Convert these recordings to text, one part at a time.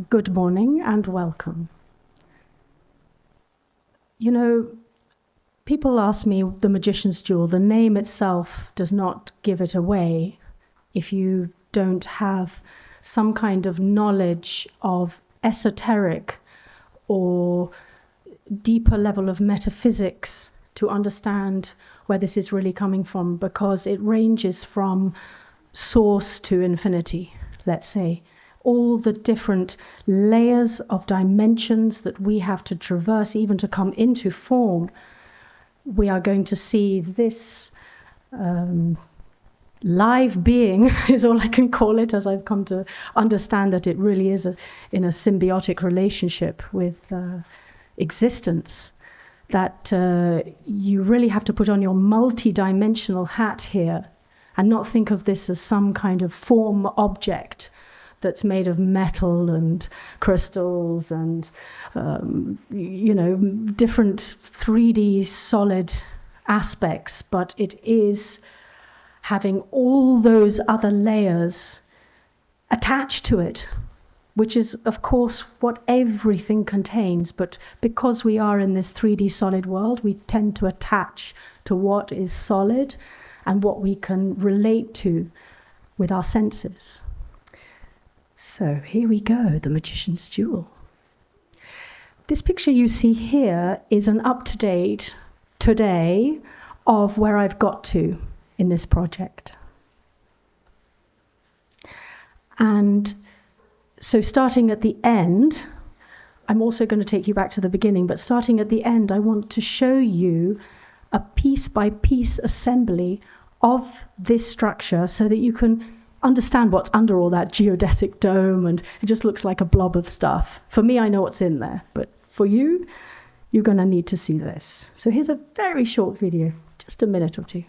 Good morning and welcome. You know, people ask me, the magician's jewel, the name itself does not give it away if you don't have some kind of knowledge of esoteric or deeper level of metaphysics to understand where this is really coming from, because it ranges from source to infinity, let's say. All the different layers of dimensions that we have to traverse even to come into form, we are going to see this live being, is all I can call it, as I've come to understand that it really is in a symbiotic relationship with existence, that you really have to put on your multi-dimensional hat here and not think of this as some kind of form object that's made of metal and crystals and, different 3D solid aspects, but it is having all those other layers attached to it, which is, of course, what everything contains. But because we are in this 3D solid world, we tend to attach to what is solid and what we can relate to with our senses. So here we go, the magician's jewel. This picture you see here is an up-to-date today of where I've got to in this project. And so starting at the end, I'm also going to take you back to the beginning, but starting at the end, I want to show you a piece-by-piece assembly of this structure so that you can understand what's under all that geodesic dome, and it just looks like a blob of stuff. For me, I know what's in there, but for you, you're going to need to see this. So here's a very short video, just a minute or two.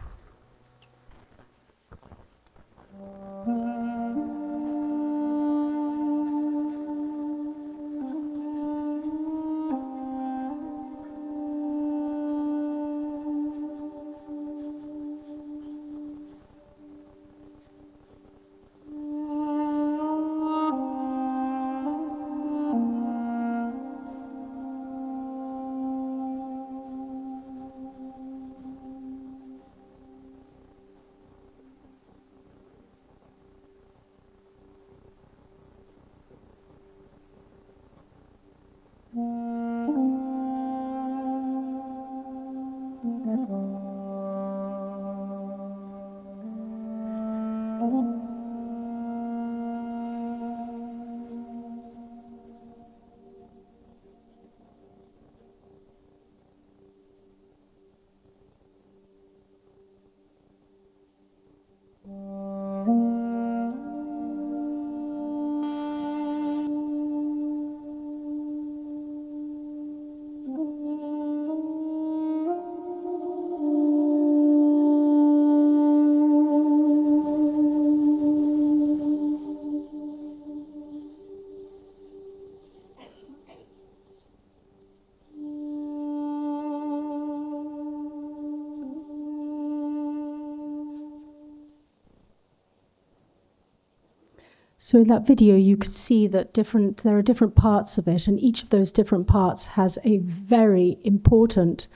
So in that video, you could see that there are different parts of it, and each of those different parts has a very important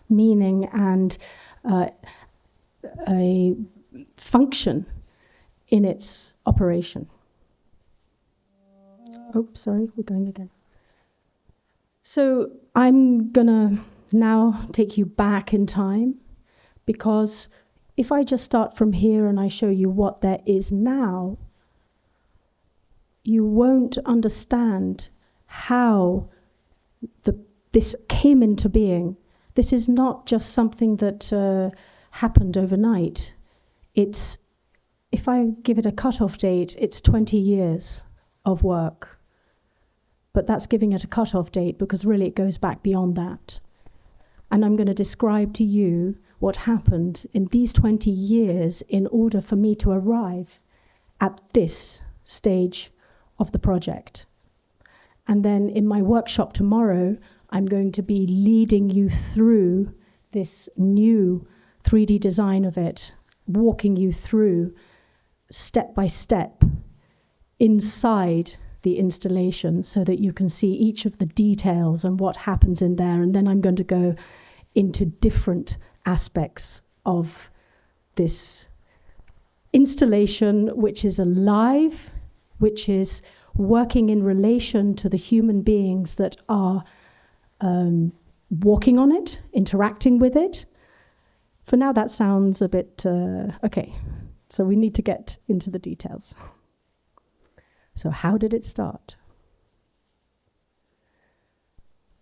meaning and a function in its operation. Oh, sorry, we're going again. So I'm gonna now take you back in time, because if I just start from here and I show you what there is now, you won't understand how this came into being. This is not just something that happened overnight. If I give it a cutoff date, it's 20 years of work. But that's giving it a cutoff date because really it goes back beyond that. And I'm going to describe to you what happened in these 20 years in order for me to arrive at this stage of the project. And then in my workshop tomorrow, I'm going to be leading you through this new 3D design of it, walking you through step by step inside the installation so that you can see each of the details and what happens in there. And then I'm going to go into different aspects of this installation, which is alive, which is working in relation to the human beings that are walking on it, interacting with it. For now, that sounds a bit, okay. So we need to get into the details. So how did it start?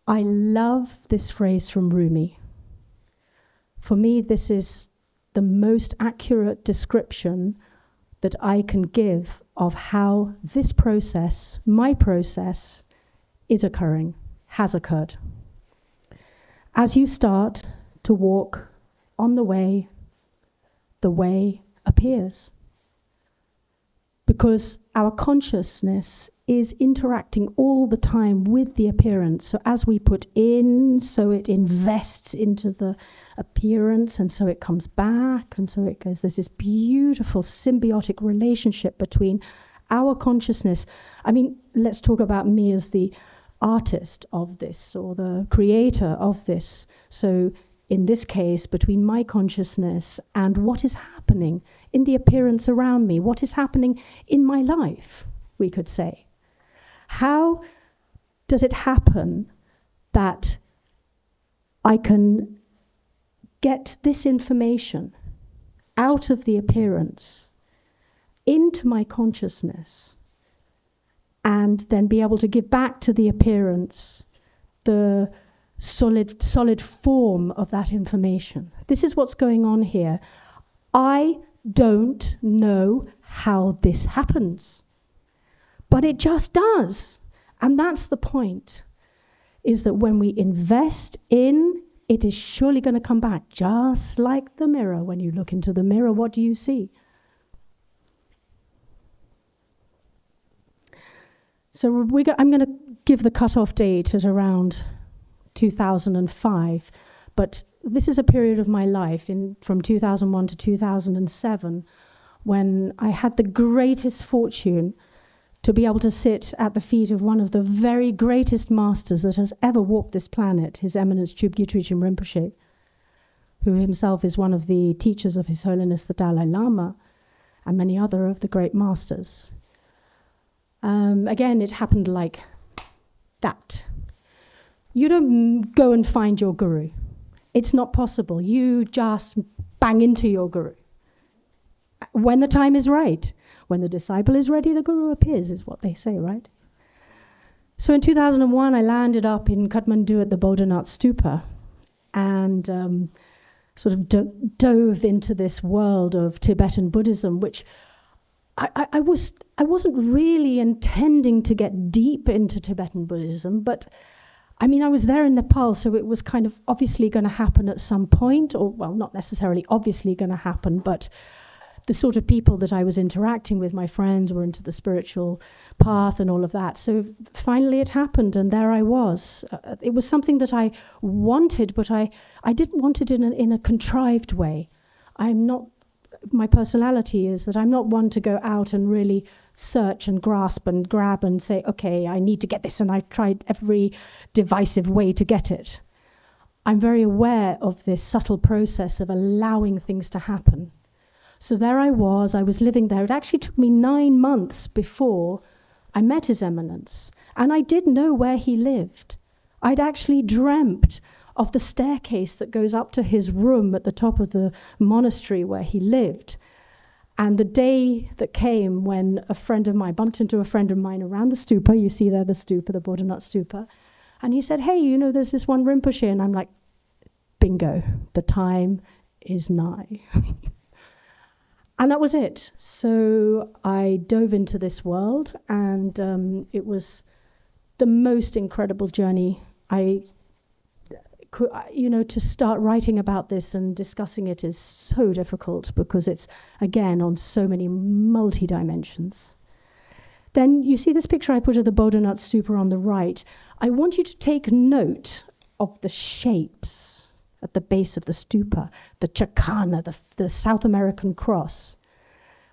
I love this phrase from Rumi. For me, this is the most accurate description that I can give of how this process, my process, is occurring, has occurred. As you start to walk on the way appears. Because our consciousness is interacting all the time with the appearance. So as we put in, so it invests into the appearance, and so it comes back, and so it goes. There's this beautiful symbiotic relationship between our consciousness. I mean, let's talk about me as the artist of this, or the creator of this. So in this case, between my consciousness and what is happening in the appearance around me, what is happening in my life, we could say. How does it happen that I can get this information out of the appearance into my consciousness and then be able to give back to the appearance the solid form of that information? This is what's going on here. I don't know how this happens, but it just does. And that's the point, is that when we invest in, it is surely going to come back, just like the mirror. When you look into the mirror, what do you see? So I'm going to give the cutoff date at around 2005, but this is a period of my life from 2001 to 2007 when I had the greatest fortune to be able to sit at the feet of one of the very greatest masters that has ever walked this planet, His Eminence Chögyam Trikchen Rinpoche, who himself is one of the teachers of His Holiness the Dalai Lama and many other of the great masters. Again, it happened like that. You don't go and find your guru. It's not possible. You just bang into your guru. When the time is right, when the disciple is ready, the guru appears, is what they say, right? So in 2001, I landed up in Kathmandu at the Bodhanath Stupa and sort of dove into this world of Tibetan Buddhism, which I wasn't really intending to get deep into Tibetan Buddhism, but I mean, I was there in Nepal, so it was kind of obviously going to happen at some point, or, well, not necessarily obviously going to happen, but the sort of people that I was interacting with, my friends, were into the spiritual path and all of that. So finally it happened, and there I was. It was something that I wanted, but I didn't want it in a contrived way. My personality is that I'm not one to go out and really search and grasp and grab and say, okay, I need to get this, and I tried every divisive way to get it. I'm very aware of this subtle process of allowing things to happen. So there I was living there. It actually took me 9 months before I met His Eminence, and I did know where he lived. I'd actually dreamt of the staircase that goes up to his room at the top of the monastery where he lived. And the day that came when bumped into a friend of mine around the stupa, you see there the stupa, the Bodhanath Stupa, and he said, hey, there's this one Rinpoche, and I'm like, bingo, the time is nigh. And that was it. So I dove into this world, and it was the most incredible journey. To start writing about this and discussing it is so difficult because it's, again, on so many multi-dimensions. Then you see this picture I put of the Bodhanath Stupa on the right. I want you to take note of the shapes at the base of the stupa, the chakana, the South American cross.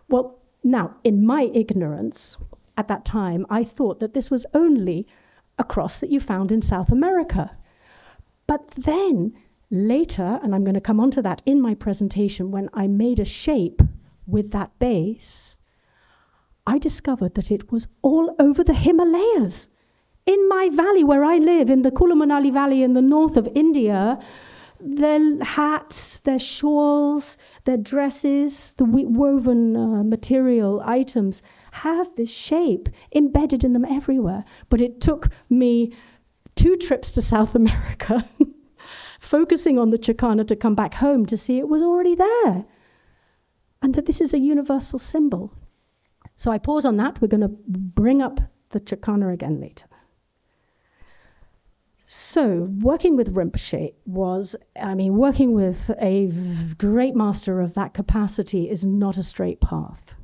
Well, now, in my ignorance, at that time, I thought that this was only a cross that you found in South America. But then later, and I'm going to come on to that in my presentation, when I made a shape with that base, I discovered that it was all over the Himalayas. In my valley where I live, in the Kulu Manali Valley in the north of India, their hats, their shawls, their dresses, the woven material items have this shape embedded in them everywhere. But it took me 2 trips to South America, focusing on the Chakana, to come back home to see it was already there, and that this is a universal symbol. So I pause on that. We're going to bring up the Chakana again later. So working with Rinpoche was, working with a great master of that capacity is not a straight path.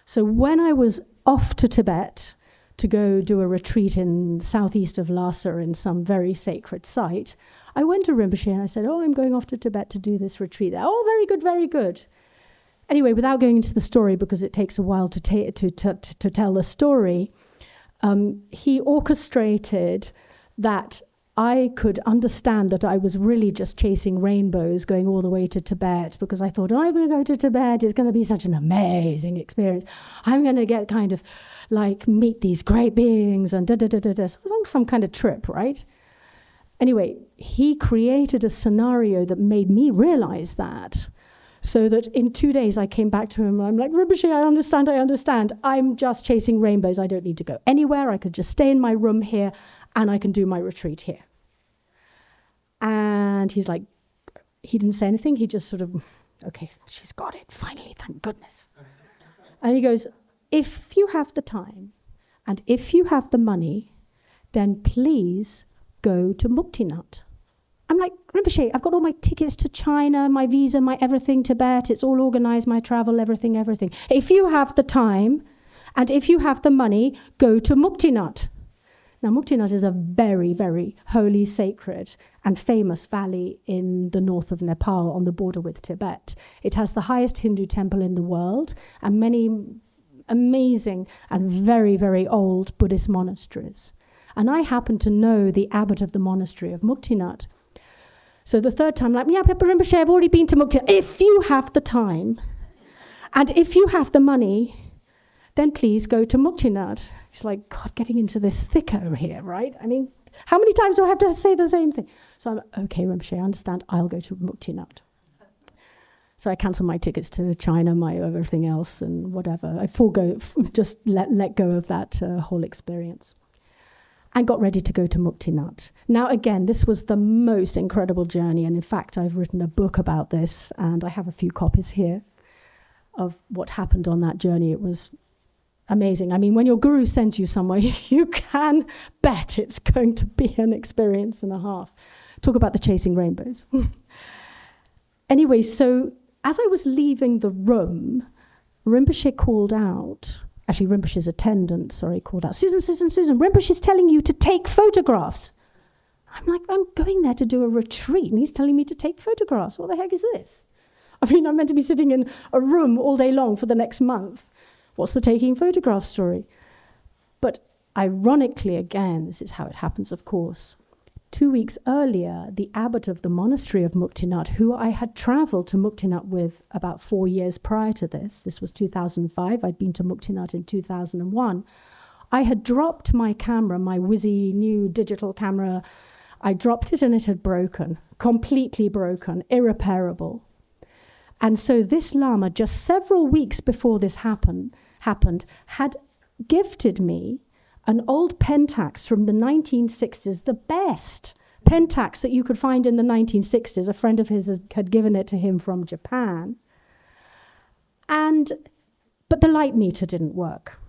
So when I was off to Tibet to go do a retreat in southeast of Lhasa in some very sacred site, I went to Rinpoche and I said, oh, I'm going off to Tibet to do this retreat there. Oh, very good, very good. Anyway, without going into the story, because it takes a while to tell the story, he orchestrated that I could understand that I was really just chasing rainbows going all the way to Tibet, because I thought, oh, I'm going to go to Tibet. It's going to be such an amazing experience. I'm going to get kind of like meet these great beings and da-da-da-da-da. So it was some kind of trip, right? Anyway, he created a scenario that made me realize that. So that in 2 days I came back to him and I'm like, Rinpoche, I understand. I'm just chasing rainbows. I don't need to go anywhere. I could just stay in my room here and I can do my retreat here. And he's like, he didn't say anything. He just sort of, okay, she's got it, finally, thank goodness. And he goes, if you have the time and if you have the money, then please go to Muktinath. I'm like, Rinpoche, I've got all my tickets to China, my visa, my everything, Tibet, it's all organized, my travel, everything. If you have the time and if you have the money, go to Muktinath. Now, Muktinath is a very, very holy, sacred, and famous valley in the north of Nepal on the border with Tibet. It has the highest Hindu temple in the world and many amazing and very, very old Buddhist monasteries. And I happen to know the abbot of the monastery of Muktinath. So the third time, like, yeah, Pepper Rinpoche, I've already been to Muktinath. If you have the time and if you have the money, then please go to Muktinath. It's like, God, getting into this thicker here, right? I mean, how many times do I have to say the same thing? So I'm like, okay, Rinpoche, I understand. I'll go to Muktinath. So I cancel my tickets to China, my everything else and whatever. I just let go of that whole experience. And got ready to go to Muktinath. Now, again, this was the most incredible journey. And in fact, I've written a book about this, and I have a few copies here of what happened on that journey. It was amazing. I mean, when your guru sends you somewhere, you can bet it's going to be an experience and a half. Talk about the chasing rainbows. Anyway, so as I was leaving the room, Rinpoche called out. Actually, Rinpoche's attendant, called out, Susan, Rinpoche's telling you to take photographs. I'm like, I'm going there to do a retreat, and he's telling me to take photographs. What the heck is this? I mean, I'm meant to be sitting in a room all day long for the next month. What's the taking photographs story? But ironically, again, this is how it happens, of course. 2 weeks earlier, the abbot of the monastery of Muktinath, who I had traveled to Muktinath with about 4 years prior to this was 2005, I'd been to Muktinath in 2001, I had dropped my camera, my whizzy new digital camera. I dropped it and it had broken, completely broken, irreparable. And so this Lama, just several weeks before this happened, had gifted me an old pentax from the 1960s, the best pentax that you could find in the 1960s. A friend of his had given it to him from Japan. But the light meter didn't work.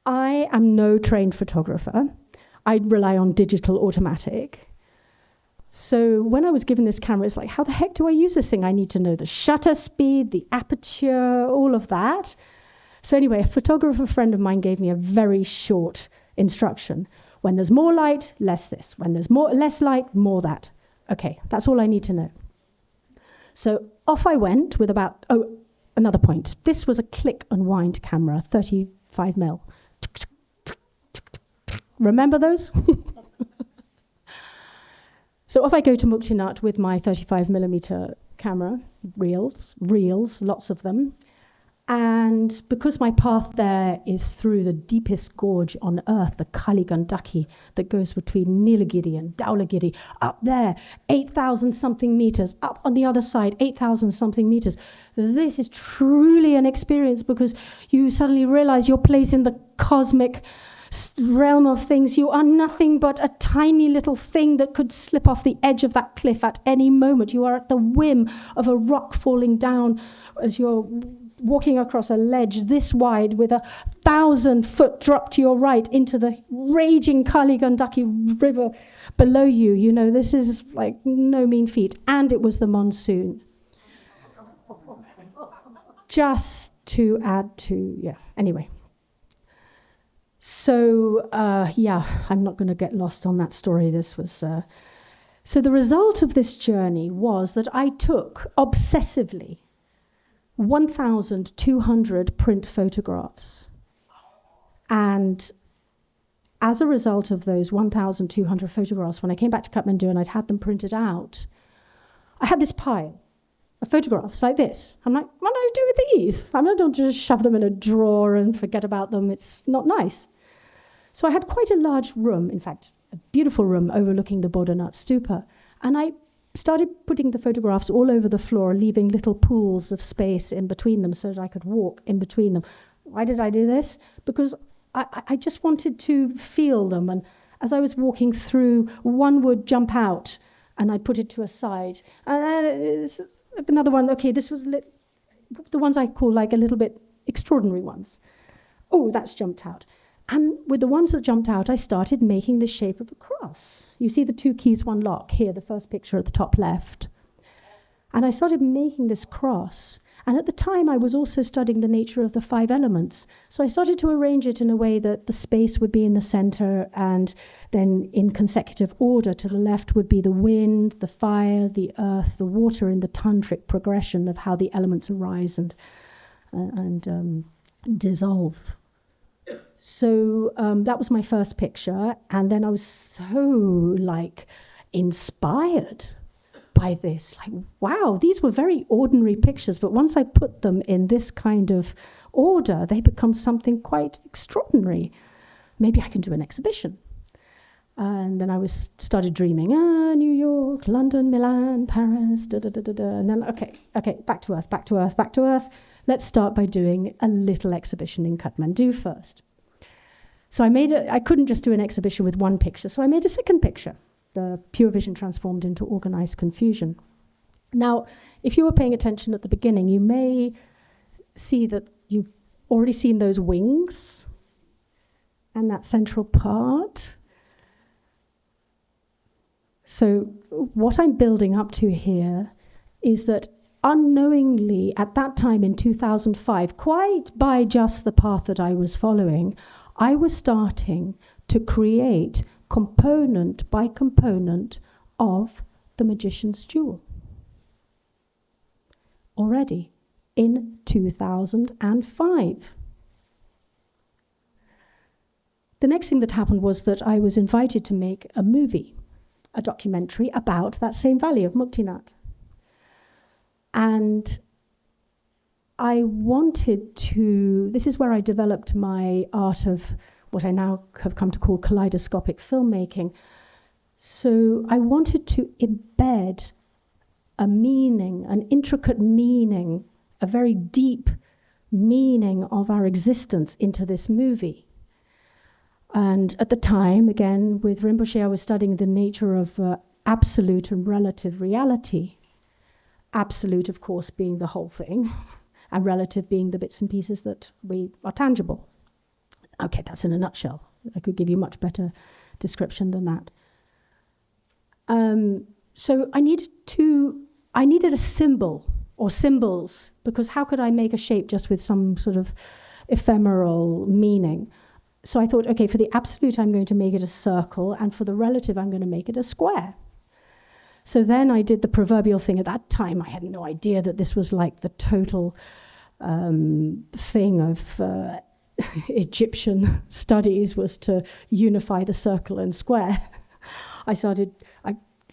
I am no trained photographer. I rely on digital automatic. So when I was given this camera, it's like, how the heck do I use this thing? I need to know the shutter speed, the aperture, all of that. So anyway, a photographer friend of mine gave me a very short instruction. When there's more light, less this. When there's less light, more that. Okay, that's all I need to know. So off I went with about, another point. This was a click and wind camera, 35mm. Remember those? So off I go to Mukti Nath with my 35mm camera, reels, lots of them. And because my path there is through the deepest gorge on earth, the Kali Gandaki, that goes between Nilagiri and Dhaulagiri, up there, 8,000 something meters, up on the other side, 8,000 something meters. This is truly an experience because you suddenly realize your place in the cosmic realm of things. You are nothing but a tiny little thing that could slip off the edge of that cliff at any moment. You are at the whim of a rock falling down as you're walking across a ledge this wide with a 1,000-foot drop to your right into the raging Kali Gandaki river below you. You know, this is like no mean feat. And it was the monsoon. Just to add to, anyway. So, I'm not going to get lost on that story. This was... So the result of this journey was that I took, obsessively, 1,200 print photographs. And as a result of those 1,200 photographs, when I came back to Kathmandu and I'd had them printed out, I had this pile of photographs like this. I'm like, what do I do with these? I don't just shove them in a drawer and forget about them. It's not nice. So I had quite a large room, in fact, a beautiful room overlooking the Bodhanath Stupa. And I started putting the photographs all over the floor, leaving little pools of space in between them so that I could walk in between them. Why did I do this? Because I just wanted to feel them. And as I was walking through, one would jump out and I'd put it to a side. And another one, okay, this was the ones I call like a little bit extraordinary ones. Oh, that's jumped out. And with the ones that jumped out, I started making the shape of a cross. You see the 2 keys, 1 lock here, the first picture at the top left. And I started making this cross. And at the time, I was also studying the nature of the 5 elements. So I started to arrange it in a way that the space would be in the center, and then in consecutive order, to the left would be the wind, the fire, the earth, the water, in the tantric progression of how the elements arise and dissolve. So that was my first picture, and then I was so inspired by this. Wow, these were very ordinary pictures, but once I put them in this kind of order, they become something quite extraordinary. Maybe I can do an exhibition. And then I started dreaming, New York, London, Milan, Paris, and then, okay, back to earth. Let's start by doing a little exhibition in Kathmandu first. So I couldn't just do an exhibition with 1 picture, so I made a second picture, the pure vision transformed into organized confusion. Now, if you were paying attention at the beginning, you may see that you've already seen those wings and that central part. So what I'm building up to here is that unknowingly, at that time in 2005, quite by just the path that I was following, I was starting to create component by component of the Magician's Jewel. Already in 2005. The next thing that happened was that I was invited to make a movie, a documentary about that same valley of Mukti Nath. And I wanted to, this is where I developed my art of what I now have come to call kaleidoscopic filmmaking. So I wanted to embed a meaning, an intricate meaning, a very deep meaning of our existence into this movie. And at the time, again, with Rinpoche, I was studying the nature of absolute and relative reality. Absolute, of course, being the whole thing, and relative being the bits and pieces that are tangible. Okay, that's in a nutshell. I could give you much better description than that. So I needed a symbol or symbols, because how could I make a shape just with some sort of ephemeral meaning? So I thought, okay, for the absolute, I'm going to make it a circle, and for the relative, I'm going to make it a square. So then I did the proverbial thing. At that time, I had no idea that this was like the total thing of Egyptian studies was to unify the circle and square. I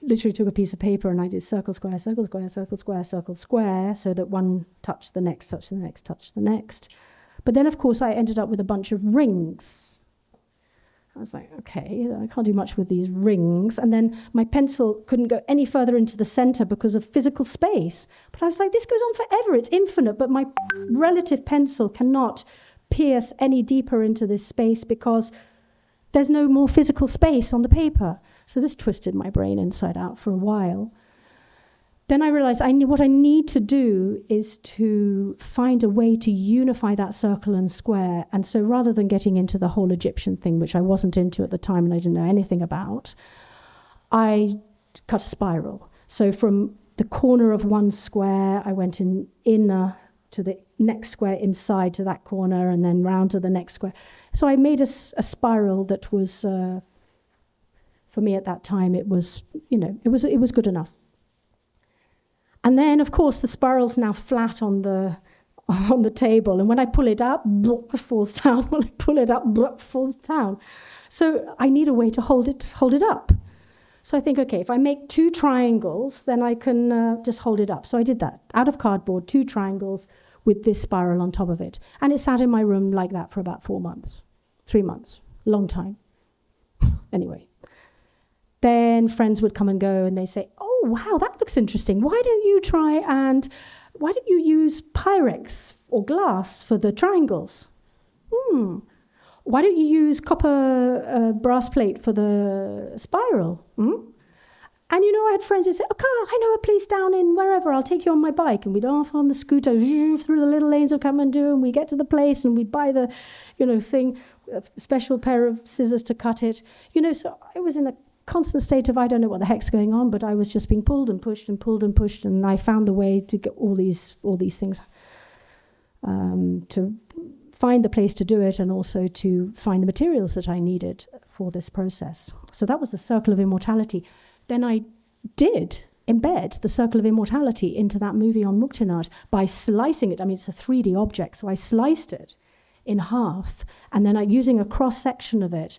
literally took a piece of paper and I did circle, square, circle, square, circle, square, circle, square, so that one touched the next, touched the next, touched the next. But then, of course, I ended up with a bunch of rings. I was like, okay, I can't do much with these rings. And then my pencil couldn't go any further into the center because of physical space. But I was like, this goes on forever. It's infinite. But my relative pencil cannot pierce any deeper into this space because there's no more physical space on the paper. So this twisted my brain inside out for a while. Then I realized what I need to do is to find a way to unify that circle and square. And so rather than getting into the whole Egyptian thing, which I wasn't into at the time and I didn't know anything about, I cut a spiral. So from the corner of one square, I went inner to the next square inside to that corner and then round to the next square. So I made a spiral that was, for me at that time, it was good enough. And then, of course, the spiral's now flat on the table. And when I pull it up, it falls down. When I pull it up, it falls down. So I need a way to hold it up. So I think, okay, if I make 2 triangles, then I can just hold it up. So I did that, out of cardboard, 2 triangles with this spiral on top of it. And it sat in my room like that for about 4 months, 3 months, long time. Anyway. Then friends would come and go and they say, oh, wow, that looks interesting. Why don't you use Pyrex or glass for the triangles? Why don't you use copper brass plate for the spiral? And I had friends who said, okay, I know a place down in wherever, I'll take you on my bike. And we'd off on the scooter through the little lanes of Kathmandu, and we get to the place and we buy the, thing, a special pair of scissors to cut it. So I was in a constant state of I don't know what the heck's going on, but I was just being pulled and pushed and pulled and pushed, and I found the way to get all these things, to find the place to do it, and also to find the materials that I needed for this process. So that was the circle of immortality. Then I did embed the circle of immortality into that movie on Muktinath by slicing it. I mean, it's a 3D object, so I sliced it in half, and then using a cross-section of it,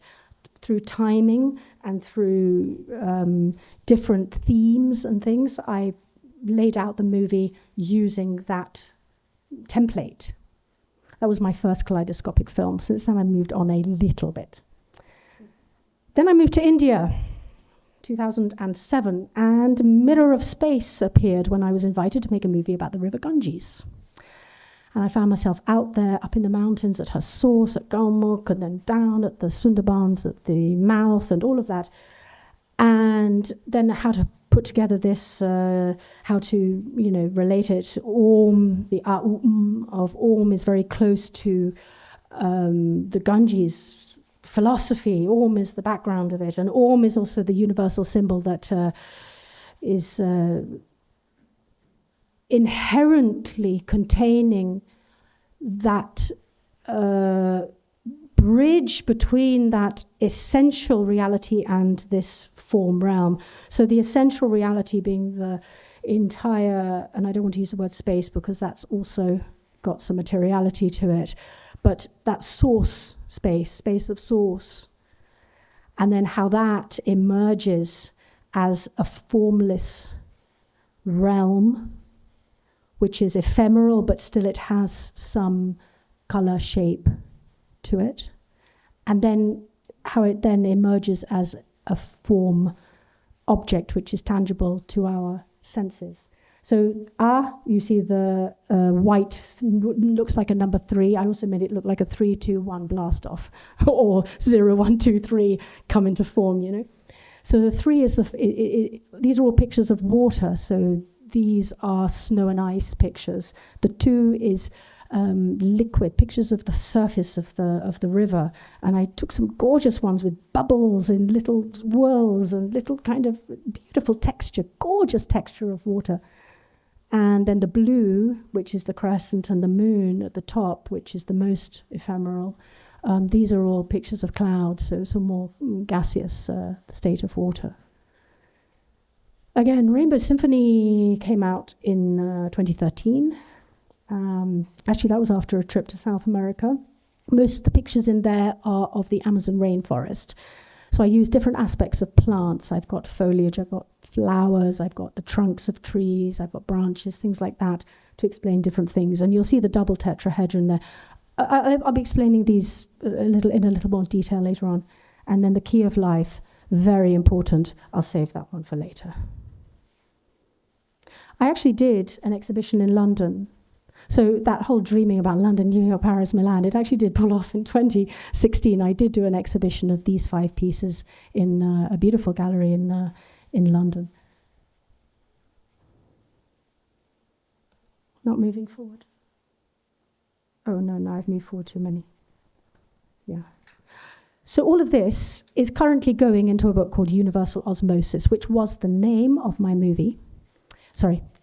through timing and through different themes and things, I laid out the movie using that template. That was my first kaleidoscopic film. Since then, I moved on a little bit. Then I moved to India, 2007, and Mirror of Space appeared when I was invited to make a movie about the river Ganges. And I found myself out there, up in the mountains, at her source, at Galmuk, and then down at the Sundarbans, at the mouth, and all of that. And then how to put together this, how to, relate it. Om, the of Om is very close to the Ganges philosophy. Om is the background of it. And Om is also the universal symbol that is inherently containing that bridge between that essential reality and this form realm. So the essential reality being the entire, and I don't want to use the word space because that's also got some materiality to it, but that source space of source, and then how that emerges as a formless realm, which is ephemeral, but still it has some color, shape to it. And then how it then emerges as a form object, which is tangible to our senses. So you see the white, looks like a number 3. I also made it look like a 3, 2, 1 blast off, or 0, 1, 2, 3 come into form, So the 3 is these are all pictures of water, so these are snow and ice pictures. The 2 is liquid, pictures of the surface of the river. And I took some gorgeous ones with bubbles in little whirls and little kind of beautiful texture, gorgeous texture of water. And then the blue, which is the crescent, and the moon at the top, which is the most ephemeral. These are all pictures of clouds, so some more gaseous state of water. Again, Rainbow Symphony came out in 2013, Actually, that was after a trip to South America. Most of the pictures in there are of the Amazon rainforest. So I use different aspects of plants. I've got foliage, I've got flowers, I've got the trunks of trees, I've got branches, things like that, to explain different things. And you'll see the double tetrahedron there. I'll be explaining these in a little more detail later on. And then the key of life, very important. I'll save that one for later. I actually did an exhibition in London. So that whole dreaming about London, New York, Paris, Milan, it actually did pull off in 2016. I did do an exhibition of these 5 pieces in a beautiful gallery in London. Not moving forward. Oh, no, now I've moved forward too many. Yeah. So all of this is currently going into a book called Universal Osmosis, which was the name of my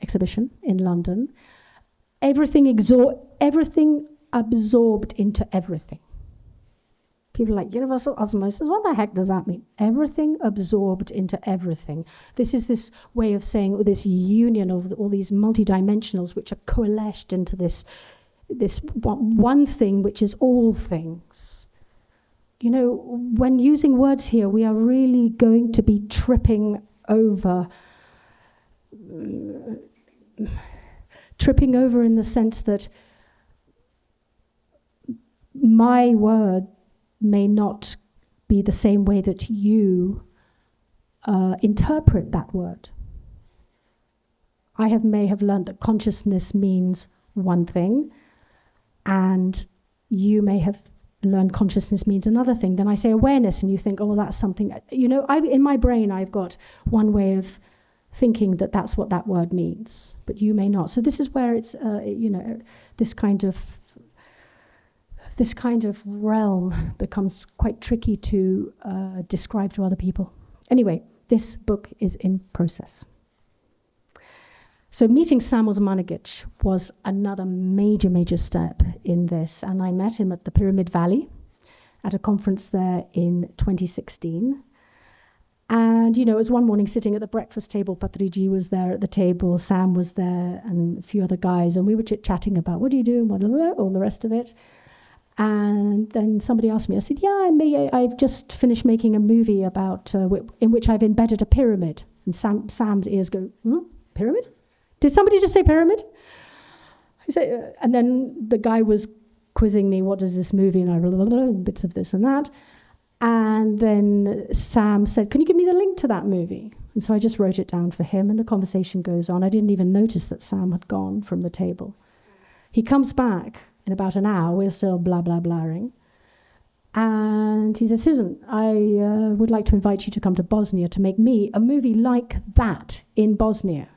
exhibition in London. Everything absorbed into everything. People are like, universal osmosis, what the heck does that mean? Everything absorbed into everything. This is this way of saying this union of all these multidimensionals which are coalesced into this one thing which is all things. You know, when using words here, we are really going to be tripping over in the sense that my word may not be the same way that you interpret that word. I may have learned that consciousness means one thing, and you may have learned consciousness means another thing. Then I say awareness, and you think, oh, that's something. You know, in my brain, I've got one way of thinking that that's what that word means, but you may not. So this is where it's, you know, this kind of realm becomes quite tricky to describe to other people. Anyway, this book is in process. So meeting Sam Osmanagic was another major step in this, and I met him at the Pyramid Valley at a conference there in 2016. And, you know, it was one morning sitting at the breakfast table. Patriji was there at the table, Sam was there, and a few other guys, and we were chit-chatting about what do you do, and all the rest of it. And then somebody asked me, I said, yeah, I've just finished making a movie about in which I've embedded a pyramid. And Sam's ears go, pyramid? Did somebody just say pyramid? I say, and then the guy was quizzing me, what does this movie, and I wrote bits of this and that. And then Sam said, can you give me the link to that movie? And so I just wrote it down for him, and the conversation goes on. I didn't even notice that Sam had gone from the table. He comes back in about an hour, we're still blaring. And he says, Susan, I would like to invite you to come to Bosnia to make me a movie like that in Bosnia.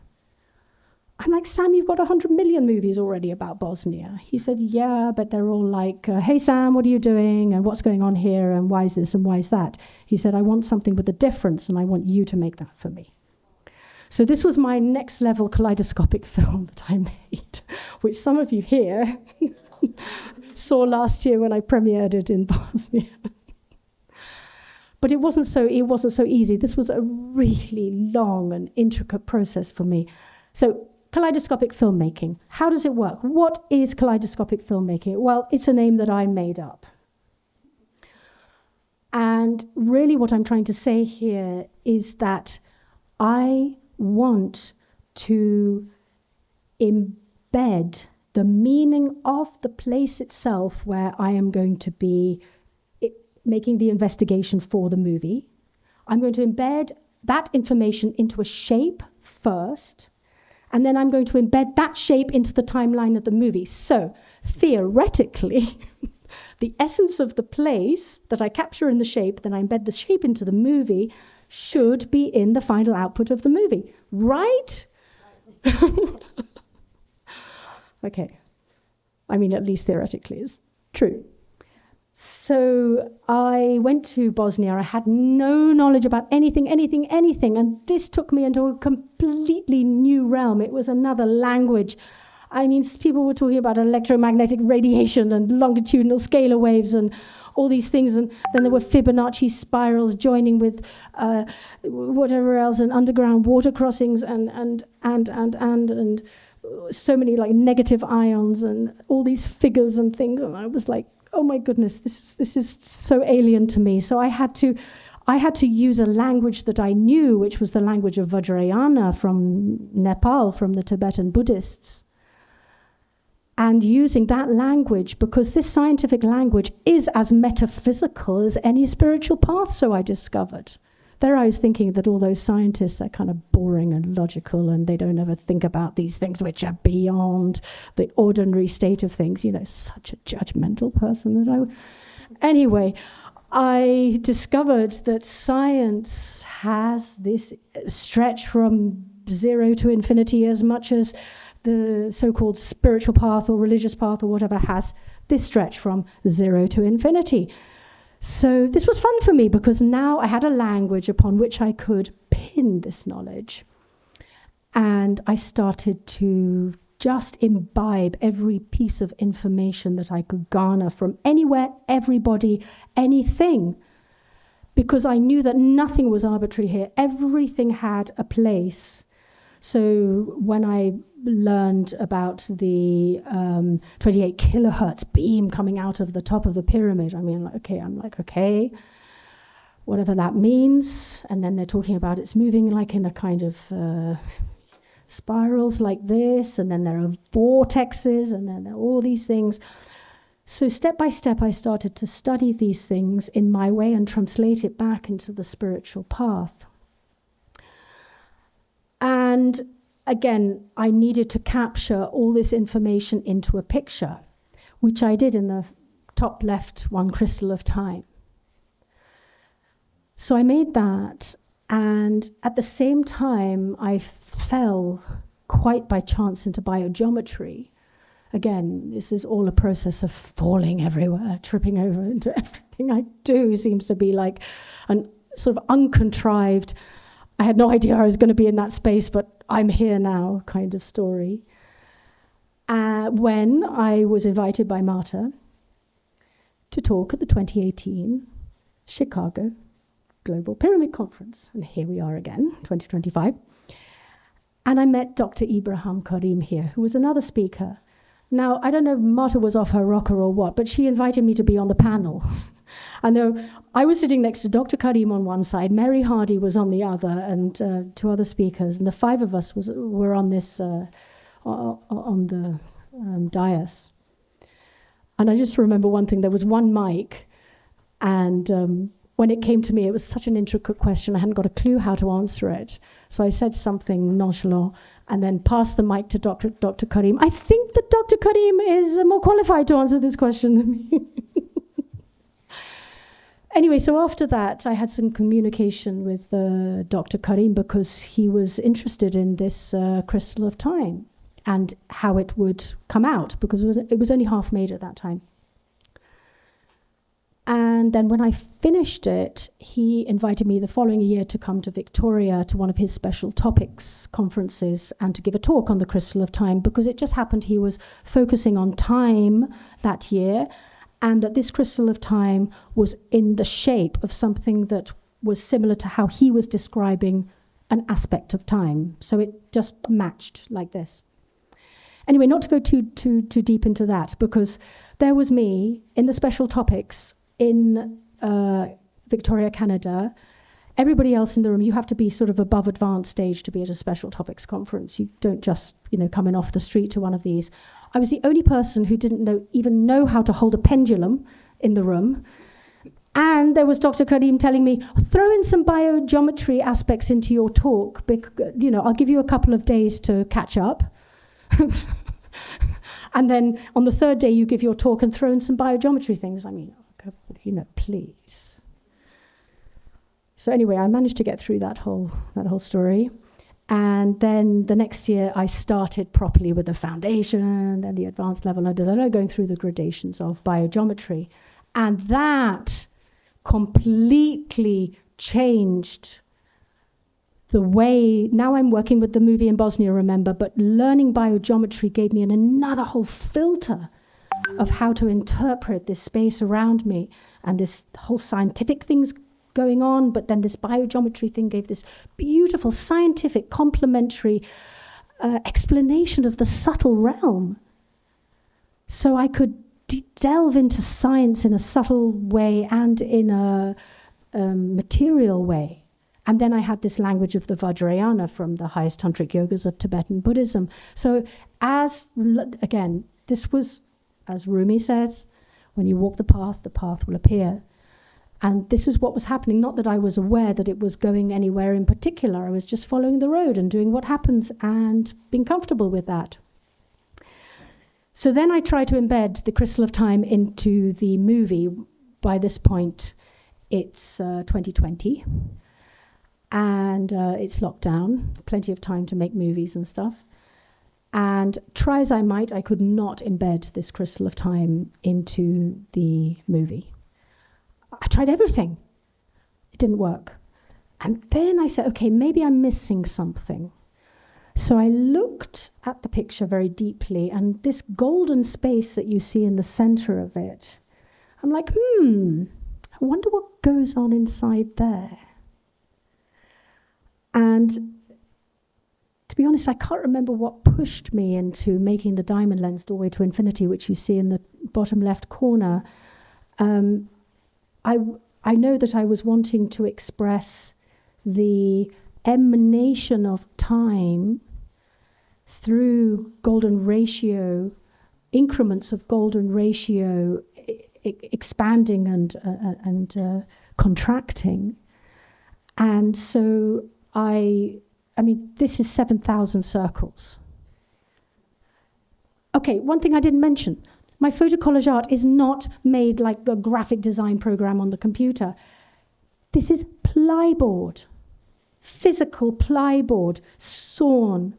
I'm like, Sam, you've got 100 million movies already about Bosnia. He said, yeah, but they're all like, hey, Sam, what are you doing? And what's going on here? And why is this and why is that? He said, I want something with a difference, and I want you to make that for me. So this was my next level kaleidoscopic film that I made, which some of you here saw last year when I premiered it in Bosnia. But it wasn't so easy. This was a really long and intricate process for me. So kaleidoscopic filmmaking, how does it work? What is kaleidoscopic filmmaking? Well, it's a name that I made up. And really what I'm trying to say here is that I want to embed the meaning of the place itself where I am going to be making the investigation for the movie. I'm going to embed that information into a shape first, and then I'm going to embed that shape into the timeline of the movie. So, theoretically, the essence of the place that I capture in the shape, then I embed the shape into the movie, should be in the final output of the movie. Right? Okay. I mean, at least theoretically is true. So I went to Bosnia. I had no knowledge about anything, and this took me into a completely new realm. It was another language. I mean, people were talking about electromagnetic radiation and longitudinal scalar waves and all these things, and then there were Fibonacci spirals joining with whatever else, and underground water crossings and so many like negative ions and all these figures and things, and I was like, oh my goodness, this is so alien to me. So I had to use a language that I knew, which was the language of Vajrayana from Nepal, from the Tibetan Buddhists. And using that language, because this scientific language is as metaphysical as any spiritual path, so I discovered. There I was thinking that all those scientists are kind of boring and logical, and they don't ever think about these things which are beyond the ordinary state of things. You know, such a judgmental person that I was. Anyway, I discovered that science has this stretch from 0 to infinity as much as the so-called spiritual path or religious path or whatever has this stretch from 0 to infinity. So this was fun for me because now I had a language upon which I could pin this knowledge. And I started to just imbibe every piece of information that I could garner from anywhere, everybody, anything. Because I knew that nothing was arbitrary here. Everything had a place. So when I learned about the 28 kilohertz beam coming out of the top of the pyramid, I'm like, okay, whatever that means. And then they're talking about it's moving like in a kind of spirals like this, and then there are vortexes, and then there are all these things. So step by step, I started to study these things in my way and translate it back into the spiritual path. And again, I needed to capture all this information into a picture, which I did in the top left, one crystal of time. So I made that, and at the same time, I fell quite by chance into biogeometry. Again, this is all a process of falling everywhere, tripping over into everything I do. Seems to be like an sort of uncontrived, I had no idea I was going to be in that space, but I'm here now kind of story. When I was invited by Marta to talk at the 2018 Chicago Global Pyramid Conference. And here we are again, 2025. And I met Dr. Ibrahim Karim here, who was another speaker. Now, I don't know if Marta was off her rocker or what, but she invited me to be on the panel. I know I was sitting next to Dr. Karim on one side, Mary Hardy was on the other, and 2 other speakers, and the 5 of us were on this on the dais. And I just remember one thing: there was one mic, and when it came to me, it was such an intricate question. I hadn't got a clue how to answer it, so I said something nonchalant, and then passed the mic to Dr. Karim. I think that Dr. Karim is more qualified to answer this question than me. Anyway, so after that, I had some communication with Dr. Karim because he was interested in this crystal of time and how it would come out, because it was only half made at that time. And then when I finished it, he invited me the following year to come to Victoria to one of his special topics conferences and to give a talk on the crystal of time, because it just happened he was focusing on time that year, and that this crystal of time was in the shape of something that was similar to how he was describing an aspect of time. So it just matched like this. Anyway, not to go too deep into that, because there was me in the special topics in Victoria, Canada. Everybody else in the room, you have to be sort of above advanced stage to be at a special topics conference. You don't just, come in off the street to one of these. I was the only person who didn't even know how to hold a pendulum in the room. And there was Dr. Karim telling me, throw in some biogeometry aspects into your talk. I'll give you a couple of days to catch up. And then on the 3rd day, you give your talk and throw in some biogeometry things. I mean, please. So anyway, I managed to get through that whole story. And then the next year, I started properly with the foundation, then the advanced level, going through the gradations of biogeometry. And that completely changed the way. Now I'm working with the movie in Bosnia, remember, but learning biogeometry gave me another whole filter of how to interpret this space around me, and this whole scientific things going on, but then this biogeometry thing gave this beautiful scientific complementary explanation of the subtle realm. So I could delve into science in a subtle way and in a material way. And then I had this language of the Vajrayana from the highest tantric yogas of Tibetan Buddhism. So again, this was, as Rumi says, when you walk the path will appear. And this is what was happening, not that I was aware that it was going anywhere in particular. I was just following the road and doing what happens and being comfortable with that. So then I tried to embed the Crystal of Time into the movie. By this point, it's 2020, and it's lockdown, plenty of time to make movies and stuff. And try as I might, I could not embed this Crystal of Time into the movie. I tried everything. It didn't work. And then I said, okay, maybe I'm missing something. So I looked at the picture very deeply, and this golden space that you see in the center of it, I'm like, I wonder what goes on inside there. And to be honest, I can't remember what pushed me into making the diamond lens doorway to infinity, which you see in the bottom left corner. I know that I was wanting to express the emanation of time through golden ratio, increments of golden ratio expanding and contracting. And so I mean, this is 7,000 circles. Okay, one thing I didn't mention. My Photo Collage Art is not made like a graphic design program on the computer. This is plyboard, physical plyboard, sawn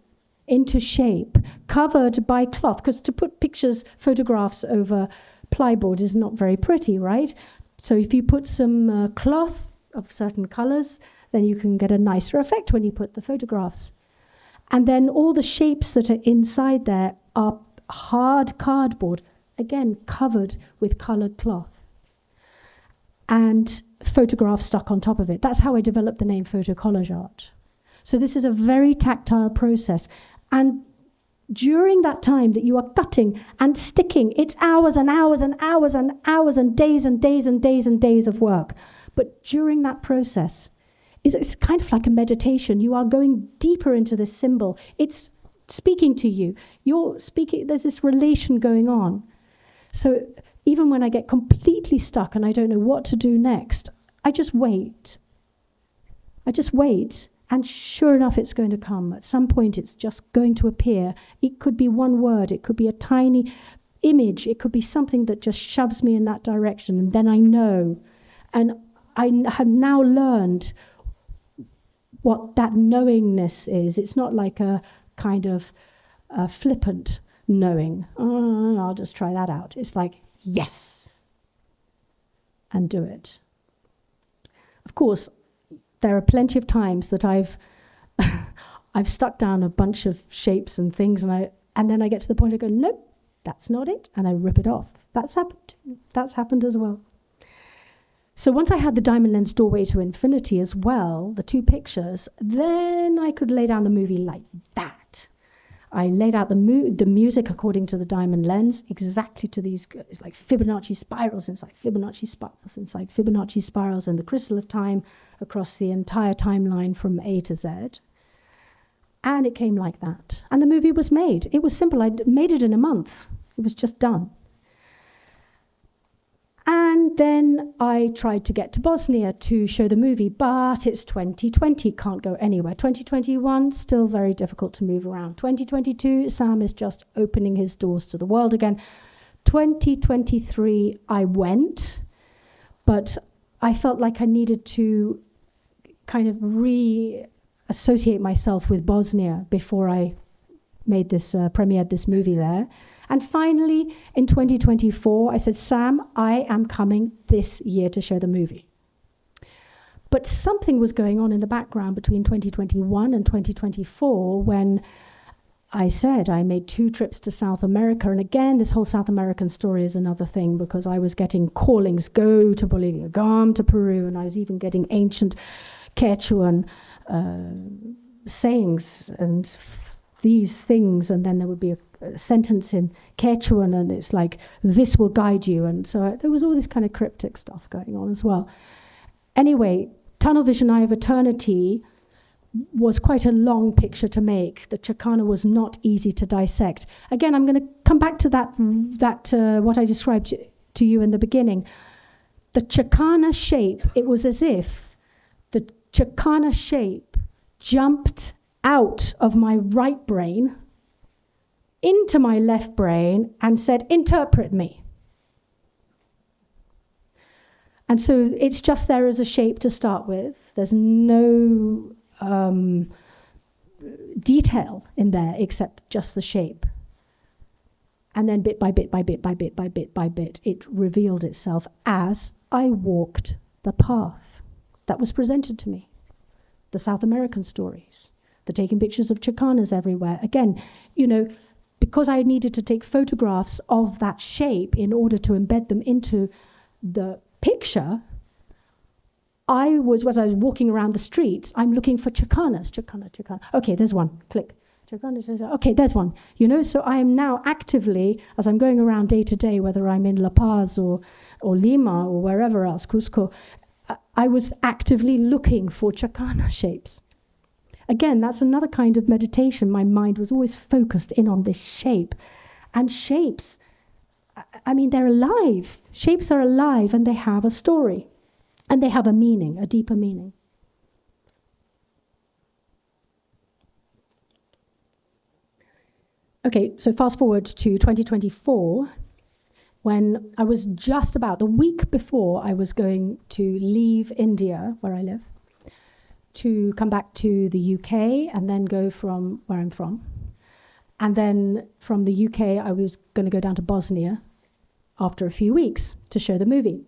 into shape, covered by cloth, because to put photographs over plyboard is not very pretty, right? So if you put some cloth of certain colors, then you can get a nicer effect when you put the photographs. And then all the shapes that are inside there are hard cardboard, again, covered with colored cloth. And photographs stuck on top of it. That's how I developed the name Photo Collage Art. So this is a very tactile process. And during that time that you are cutting and sticking, it's hours and hours and hours and hours and days and days and days and days of work. But during that process, it's kind of like a meditation. You are going deeper into this symbol. It's speaking to you. You're speaking, there's this relation going on. So even when I get completely stuck and I don't know what to do next, I just wait. I just wait. And sure enough, it's going to come. At some point, it's just going to appear. It could be one word. It could be a tiny image. It could be something that just shoves me in that direction. And then I know. And I have now learned what that knowingness is. It's not like a kind of flippant knowing. Oh, I'll just try that out. It's like, yes, and do it. Of course, there are plenty of times that I've stuck down a bunch of shapes and things, and then I get to the point I go, nope, that's not it, and I rip it off. That's happened as well. So once I had the diamond lens doorway to infinity as well, the two pictures, then I could lay down the movie like that. I laid out the music according to the diamond lens, exactly to these, it's like Fibonacci spirals inside Fibonacci spirals inside Fibonacci spirals, and the crystal of time across the entire timeline from A to Z. And it came like that. And the movie was made. It was simple. I made it in a month. It was just done. And then I tried to get to Bosnia to show the movie, but it's 2020, can't go anywhere. 2021, still very difficult to move around. 2022, Sam is just opening his doors to the world again. 2023, I went, but I felt like I needed to kind of re-associate myself with Bosnia before I made this, premiered this movie there. And finally, in 2024, I said, Sam, I am coming this year to show the movie. But something was going on in the background between 2021 and 2024 when I said I made 2 trips to South America. And again, this whole South American story is another thing, because I was getting callings, go to Bolivia, go to Peru, and I was even getting ancient Quechuan sayings and these things, and then there would be a sentence in Quechuan, and it's like, this will guide you. And so there was all this kind of cryptic stuff going on as well. Anyway, Tunnel Vision, Eye of Eternity was quite a long picture to make. The Chakana was not easy to dissect. Again, I'm going to come back to that what I described to you in the beginning. The Chakana shape, it was as if the Chakana shape jumped out of my right brain into my left brain and said, interpret me. And so it's just there as a shape to start with. There's no detail in there except just the shape. And then bit by bit by bit by bit by bit by bit, it revealed itself as I walked the path that was presented to me. The South American stories, the taking pictures of Chakanas everywhere. Again, because I needed to take photographs of that shape in order to embed them into the picture, as I was walking around the streets, I'm looking for Chakanas. Chakana. Okay, there's one. Click. Chakana. Okay, there's one. So I am now actively, as I'm going around day to day, whether I'm in La Paz or Lima or wherever else, Cusco, I was actively looking for Chakana shapes. Again, that's another kind of meditation. My mind was always focused in on this shape. And shapes, they're alive. Shapes are alive, and they have a story. And they have a meaning, a deeper meaning. Okay, so fast forward to 2024, when I was just about, the week before I was going to leave India, where I live, to come back to the UK and then go from where I'm from. And then from the UK, I was going to go down to Bosnia after a few weeks to show the movie.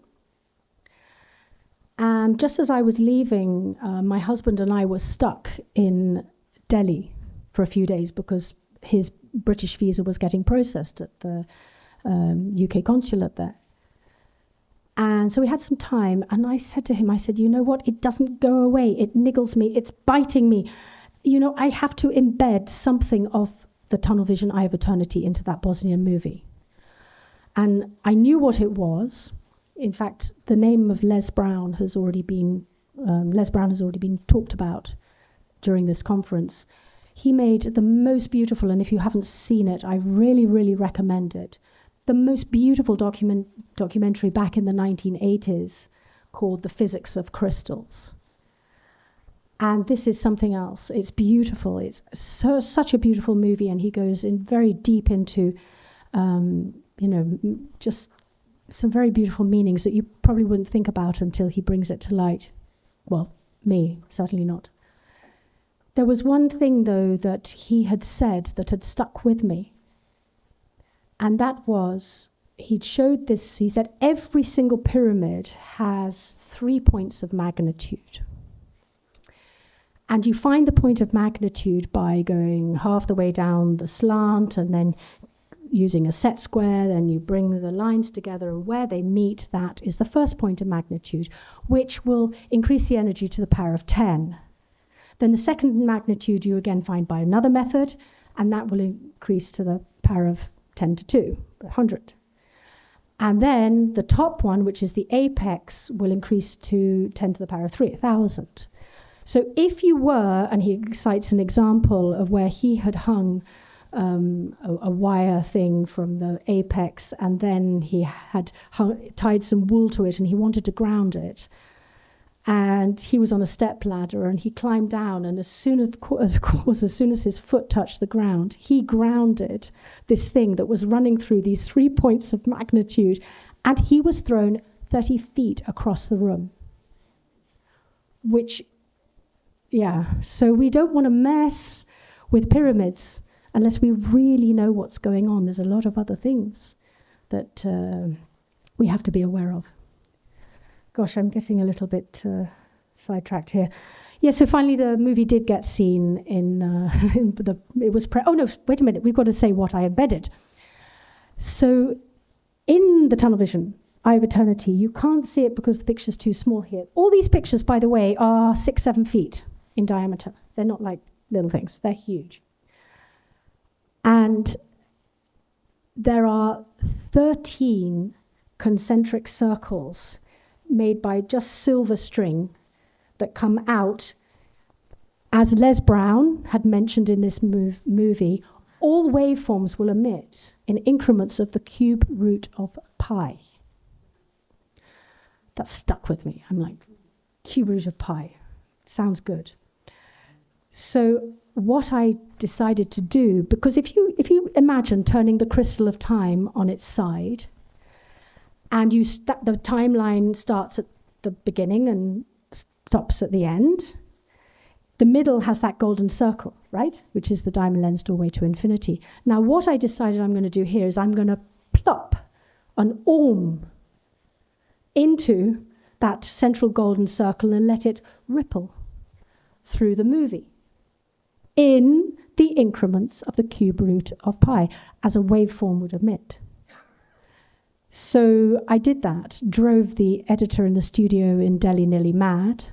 And just as I was leaving, my husband and I were stuck in Delhi for a few days because his British visa was getting processed at the UK consulate there. And so we had some time, and I said to him, you know what, it doesn't go away, it niggles me, it's biting me. I have to embed something of the Tunnel Vision, Eye of Eternity into that Bosnian movie. And I knew what it was. In fact, the name of Les Brown has already been talked about during this conference. He made the most beautiful, and if you haven't seen it, I really, really recommend it, the most beautiful documentary back in the 1980s called The Physics of Crystals. And this is something else. It's beautiful. It's such a beautiful movie, and he goes in very deep into, just some very beautiful meanings that you probably wouldn't think about until he brings it to light. Well, me, certainly not. There was one thing, though, that he had said that had stuck with me. And that was, he said, every single pyramid has 3 points of magnitude. And you find the point of magnitude by going half the way down the slant and then using a set square, then you bring the lines together, and where they meet, that is the first point of magnitude, which will increase the energy to the power of 10. Then the second magnitude you again find by another method, and that will increase to the power of 10 to 2, 100. And then the top one, which is the apex, will increase to 10 to the power of 3, 1,000. So if you were, and he cites an example of where he had hung a wire thing from the apex, and then he had tied some wool to it, and he wanted to ground it. And he was on a step ladder, and he climbed down, and as soon as his foot touched the ground, he grounded this thing that was running through these 3 points of magnitude, and he was thrown 30 feet across the room. So we don't want to mess with pyramids unless we really know what's going on. There's a lot of other things that we have to be aware of. Gosh, I'm getting a little bit sidetracked here. Yeah, so finally the movie did get seen oh no, wait a minute, we've got to say what I embedded. So in the Tunnel Vision, Eye of Eternity, you can't see it because the picture's too small here. All these pictures, by the way, are 6-7 feet in diameter. They're not like little things, they're huge. And there are 13 concentric circles made by just silver string that come out. As Les Brown had mentioned in this movie, all waveforms will emit in increments of the cube root of pi. That stuck with me. I'm like, cube root of pi. Sounds good. So what I decided to do, because if you imagine turning the crystal of time on its side, and the timeline starts at the beginning and stops at the end, the middle has that golden circle, right? Which is the diamond lens doorway to infinity. Now, what I decided I'm going to do here is I'm going to plop an Om into that central golden circle and let it ripple through the movie in the increments of the cube root of pi, as a waveform would emit. So I did that, drove the editor in the studio in Delhi nearly mad.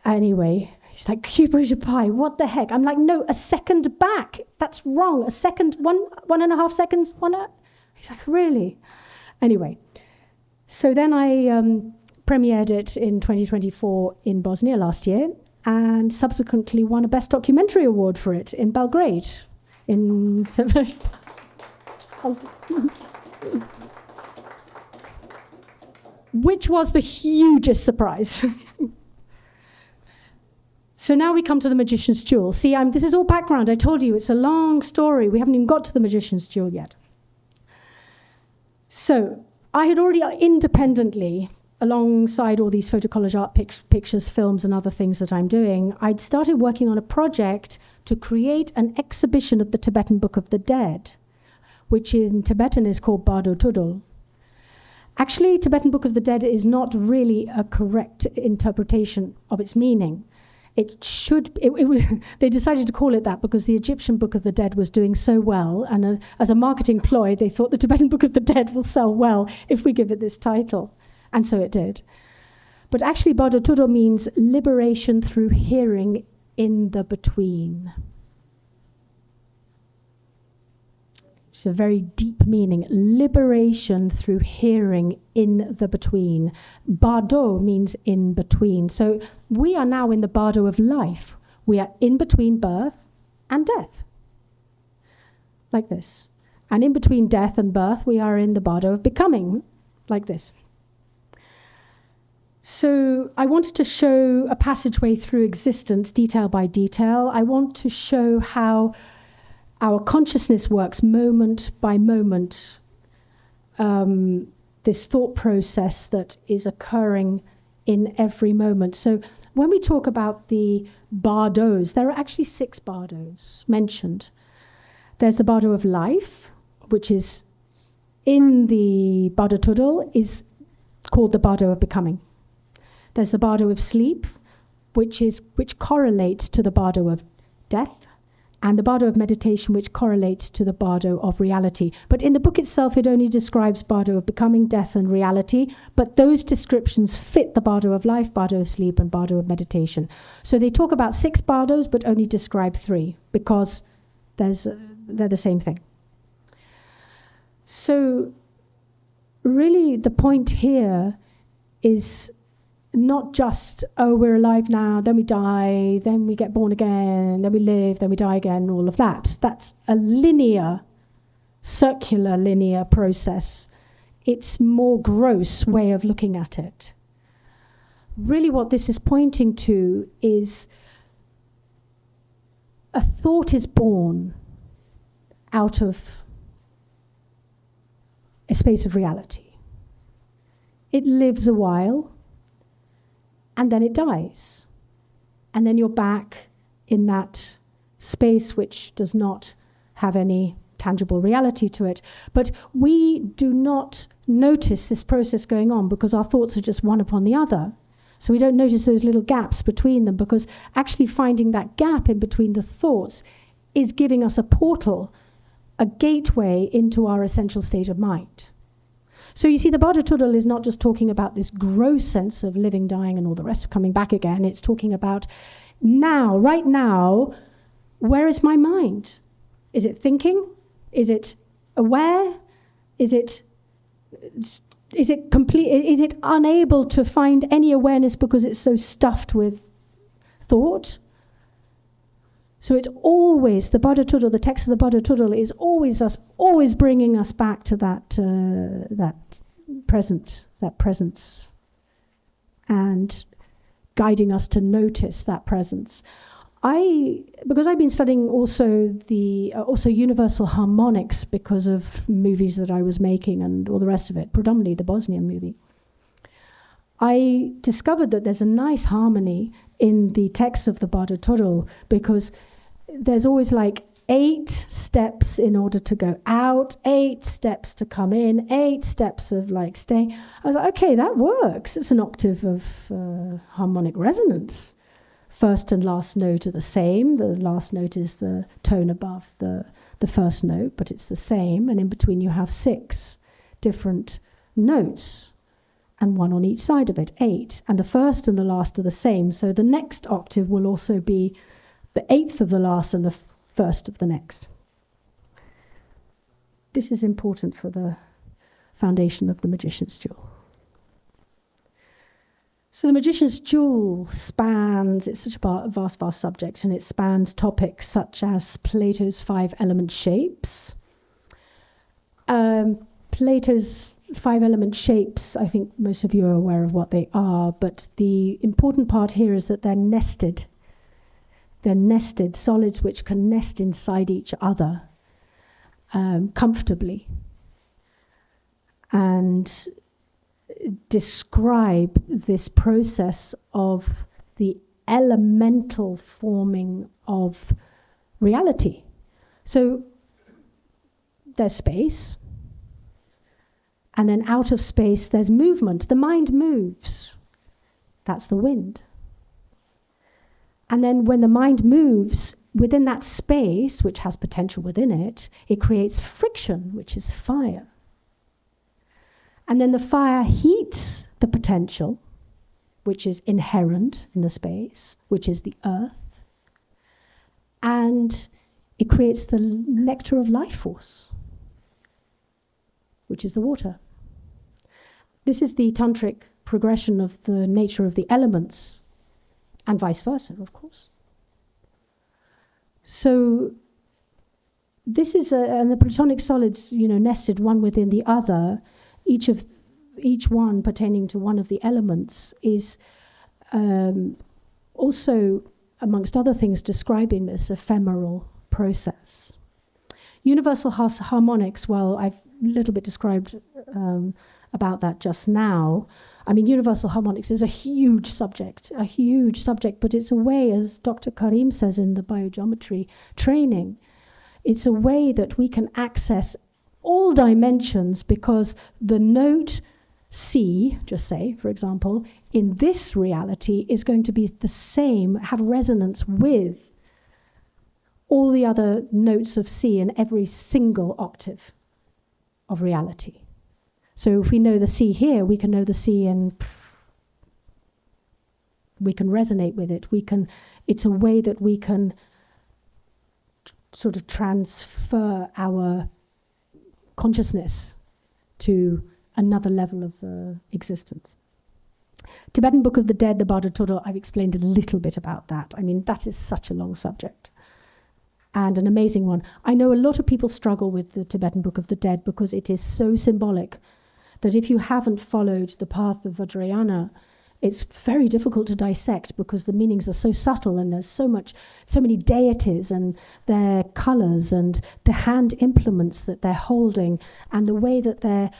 Anyway, he's like, cube root of pi, what the heck? I'm like, no, a second back. That's wrong. A second, 1.5 seconds. He's like, really? Anyway, so then I premiered it in 2024 in Bosnia last year, and subsequently won a Best Documentary Award for it in Belgrade. Which was the hugest surprise. So now we come to the Magician's Jewel. See, this is all background. I told you it's a long story. We haven't even got to the Magician's Jewel yet. So I had already independently, alongside all these photo collage art pictures, films, and other things that I'm doing, I'd started working on a project to create an exhibition of the Tibetan Book of the Dead, which in Tibetan is called Bardo Tudul. Actually, Tibetan Book of the Dead is not really a correct interpretation of its meaning. They decided to call it that because the Egyptian Book of the Dead was doing so well, and as a marketing ploy, they thought the Tibetan Book of the Dead will sell well if we give it this title. And so it did. But actually, Bardo Tudul means liberation through hearing in the between. It's a very deep meaning. Liberation through hearing in the between. Bardo means in between. So we are now in the bardo of life. We are in between birth and death. Like this. And in between death and birth, we are in the bardo of becoming. Like this. So I wanted to show a passageway through existence, detail by detail. I want to show how our consciousness works moment by moment, this thought process that is occurring in every moment. So when we talk about the bardos, there are actually 6 bardos mentioned. There's the bardo of life, which is in the Bardo Tudul, is called the bardo of becoming. There's the bardo of sleep, which correlates to the bardo of death, and the bardo of meditation, which correlates to the bardo of reality. But in the book itself, it only describes bardo of becoming, death, and reality, but those descriptions fit the bardo of life, bardo of sleep, and bardo of meditation. So they talk about 6 bardos, but only describe 3, because they're the same thing. So really the point here is not just, oh, we're alive now, then we die, then we get born again, then we live, then we die again, all of that. That's a circular linear process. It's more gross way of looking at it. Really what this is pointing to is a thought is born out of a space of reality. It lives a while, and then it dies. And then you're back in that space which does not have any tangible reality to it. But we do not notice this process going on because our thoughts are just one upon the other. So we don't notice those little gaps between them, because actually finding that gap in between the thoughts is giving us a portal, a gateway into our essential state of mind. So you see, the Bardo Tudul is not just talking about this gross sense of living, dying, and all the rest of coming back again. It's talking about now, right now, where is my mind? Is it thinking? Is it aware? Is it complete? Is it unable to find any awareness because it's so stuffed with thought? So it's always the Buddha Tuddle, the text of the Buddha Tuddle is always bringing us back to that presence, and guiding us to notice that presence. Because I've been studying also also universal harmonics because of movies that I was making and all the rest of it, predominantly the Bosnian movie, I discovered that there's a nice harmony in the text of the Buddha Tuddle, because there's always like 8 steps in order to go out, 8 steps to come in, 8 steps of like staying. I was like, okay, that works. It's an octave of harmonic resonance. First and last note are the same. The last note is the tone above the first note, but it's the same. And in between you have 6 different notes, and 1 on each side of it, 8. And the first and the last are the same. So the next octave will also be the 8th of the last and the first of the next. This is important for the foundation of the Magician's Jewel. So the Magician's Jewel spans, it's such a vast subject, and it spans topics such as Plato's 5 element shapes. Plato's 5 element shapes, I think most of you are aware of what they are, but the important part here is that they're nested. They're nested, solids which can nest inside each other comfortably, and describe this process of the elemental forming of reality. So there's space, and then out of space there's movement. The mind moves. That's the wind. And then when the mind moves within that space, which has potential within it, it creates friction, which is fire. And then the fire heats the potential, which is inherent in the space, which is the earth. And it creates the nectar of life force, which is the water. This is the tantric progression of the nature of the elements, and vice versa, of course. So this is, and the Platonic solids, nested one within the other, each one pertaining to one of the elements, is also, amongst other things, describing this ephemeral process. Universal harmonics, well, I've a little bit described about that just now. I mean, universal harmonics is a huge subject, but it's a way, as Dr. Karim says in the biogeometry training, it's a way that we can access all dimensions, because the note C, just say, for example, in this reality is going to be the same, have resonance with all the other notes of C in every single octave of reality. So if we know the C here, we can know the C, and we can resonate with it. It's a way that we can sort of transfer our consciousness to another level of existence. Tibetan Book of the Dead, the Buddha Tuddle, I've explained a little bit about that. I mean, that is such a long subject and an amazing one. I know a lot of people struggle with the Tibetan Book of the Dead because it is so symbolic that if you haven't followed the path of Vajrayana, it's very difficult to dissect, because the meanings are so subtle, and there's so many deities and their colors and the hand implements that they're holding, and the way that their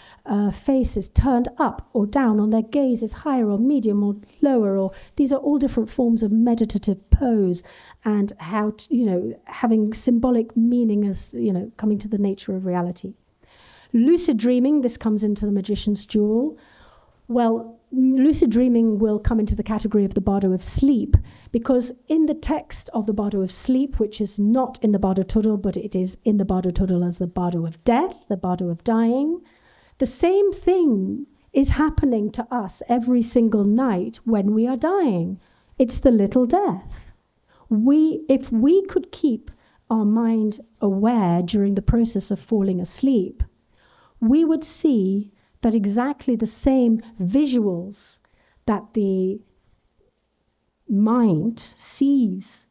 face is turned up or down, or their gaze is higher or medium or lower, or these are all different forms of meditative pose, and how to, having symbolic meaning as, coming to the nature of reality. Lucid dreaming, this comes into the Magician's Jewel. Well, lucid dreaming will come into the category of the bardo of sleep, because in the text of the bardo of sleep, which is not in the bardo tuddle, but it is in the bardo tuddle as the bardo of death, the bardo of dying, the same thing is happening to us every single night when we are dying. It's the little death. If we could keep our mind aware during the process of falling asleep, we would see that exactly the same visuals that the mind sees,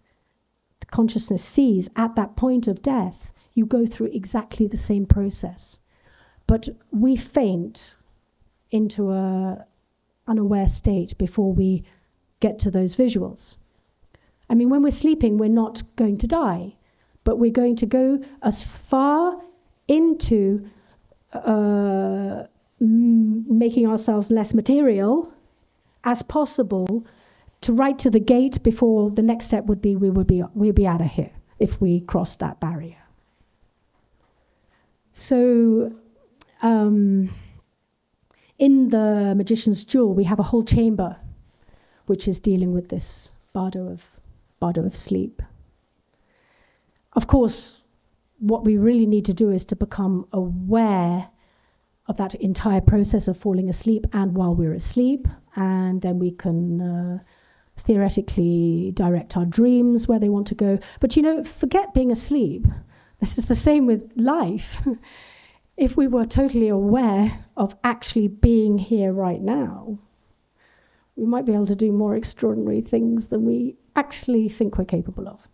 the consciousness sees at that point of death, you go through exactly the same process. But we faint into an unaware state before we get to those visuals. I mean, when we're sleeping, we're not going to die, but we're going to go as far into making ourselves less material as possible, to right to the gate before the next step would be we'd be out of here if we crossed that barrier. So in the Magician's Jewel, we have a whole chamber which is dealing with this bardo of sleep. Of course, what we really need to do is to become aware of that entire process of falling asleep and while we're asleep, and then we can theoretically direct our dreams where they want to go. But forget being asleep. This is the same with life. If we were totally aware of actually being here right now, we might be able to do more extraordinary things than we actually think we're capable of.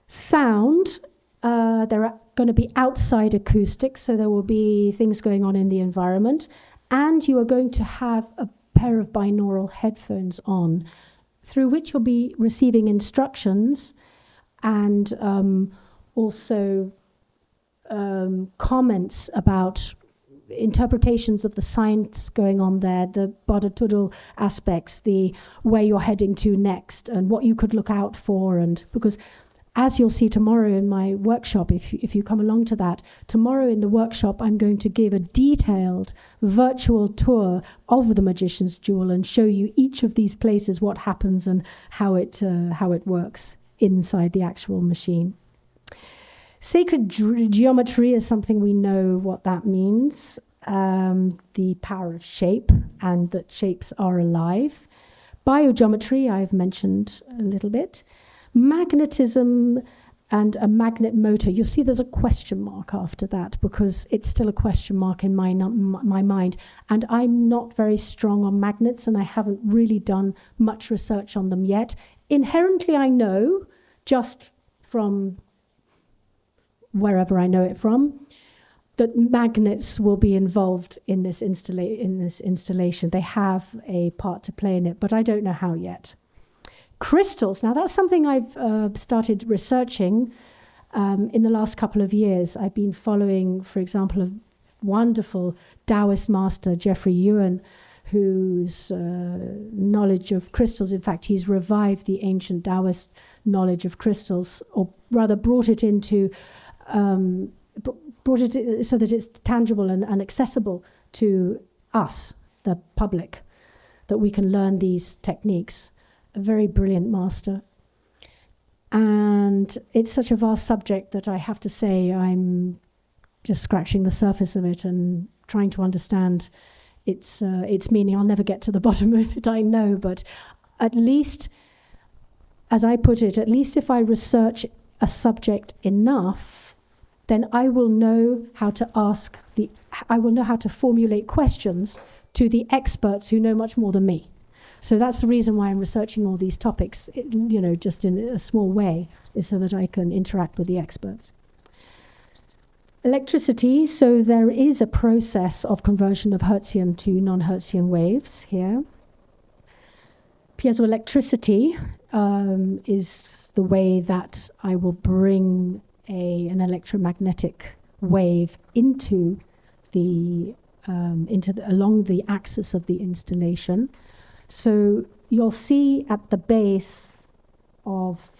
Sound, there are going to be outside acoustics, so there will be things going on in the environment, and you are going to have a pair of binaural headphones on, through which you'll be receiving instructions and also comments about interpretations of the science going on there, the Bodhituddal aspects, the where you're heading to next, and what you could look out for. And because, as you'll see tomorrow in my workshop, if you come along to that, tomorrow in the workshop I'm going to give a detailed virtual tour of the Magician's Jewel and show you each of these places, what happens and how it works inside the actual machine. Sacred geometry is something we know what that means, the power of shape, and that shapes are alive. Biogeometry, I've mentioned a little bit. Magnetism and a magnet motor. You'll see there's a question mark after that, because it's still a question mark in my mind. And I'm not very strong on magnets, and I haven't really done much research on them yet. Inherently, I know, just from wherever I know it from, that magnets will be involved in this installation. They have a part to play in it, but I don't know how yet. Crystals, now that's something I've started researching in the last couple of years. I've been following, for example, a wonderful Taoist master, Jeffrey Yuan, whose knowledge of crystals, in fact, he's revived the ancient Taoist knowledge of crystals, or rather brought it into brought it so that it's tangible and accessible to us, the public, that we can learn these techniques. A very brilliant master. And it's such a vast subject that I have to say I'm just scratching the surface of it and trying to understand its meaning. I'll never get to the bottom of it, I know, but at least, as I put it, at least if I research a subject enough, then I will know how to I will know how to formulate questions to the experts who know much more than me. So that's the reason why I'm researching all these topics, just in a small way, is so that I can interact with the experts. Electricity, so there is a process of conversion of Hertzian to non-Hertzian waves here. Piezoelectricity is the way that I will bring an electromagnetic wave into along the axis of the installation. So you'll see at the base of,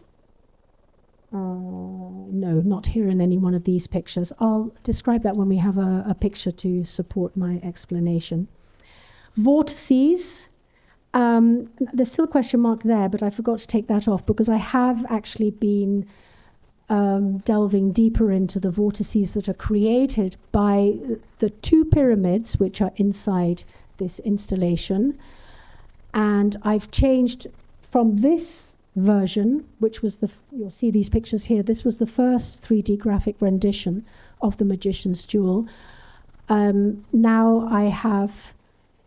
no, not here in any one of these pictures. I'll describe that when we have a picture to support my explanation. Vortices, there's still a question mark there, but I forgot to take that off because I have actually been delving deeper into the vortices that are created by the two pyramids which are inside this installation. And I've changed from this version, which was you'll see these pictures here. This was the first 3D graphic rendition of the Magician's Jewel. Now I have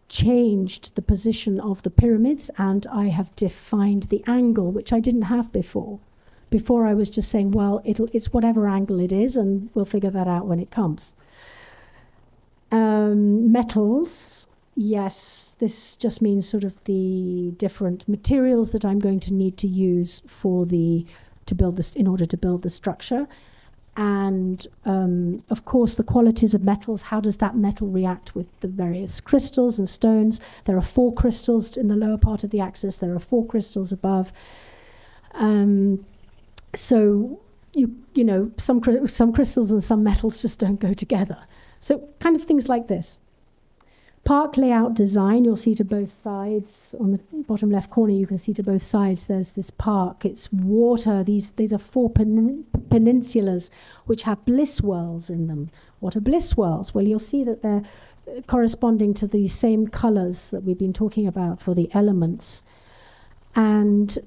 changed the position of the pyramids, and I have defined the angle, which I didn't have before. Before I was just saying, well, it's whatever angle it is, and we'll figure that out when it comes. Metals, yes, this just means sort of the different materials that I'm going to need to use to build this, in order to build the structure. And of course, the qualities of metals. How does that metal react with the various crystals and stones? There are 4 crystals in the lower part of the axis. There are 4 crystals above. So you know, some crystals and some metals just don't go together. So kind of things like this. Park layout design, you'll see to both sides. On the bottom left corner, you can see to both sides there's this park. It's water. These are 4 peninsulas which have bliss wells in them. What are bliss wells? Well, you'll see that they're corresponding to the same colors that we've been talking about for the elements. And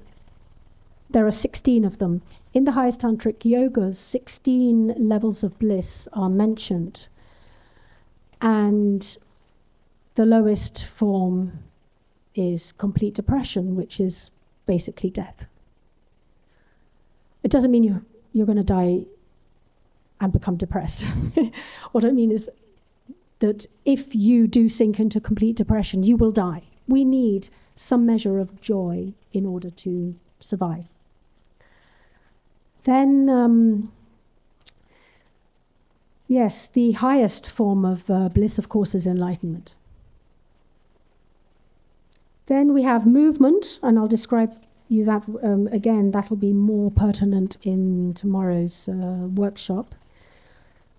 there are 16 of them. In the highest tantric yogas, 16 levels of bliss are mentioned. And the lowest form is complete depression, which is basically death. It doesn't mean you're going to die and become depressed. What I mean is that if you do sink into complete depression, you will die. We need some measure of joy in order to survive. Then, yes, the highest form of bliss, of course, is enlightenment. Then we have movement, and I'll describe you that again. That'll be more pertinent in tomorrow's workshop,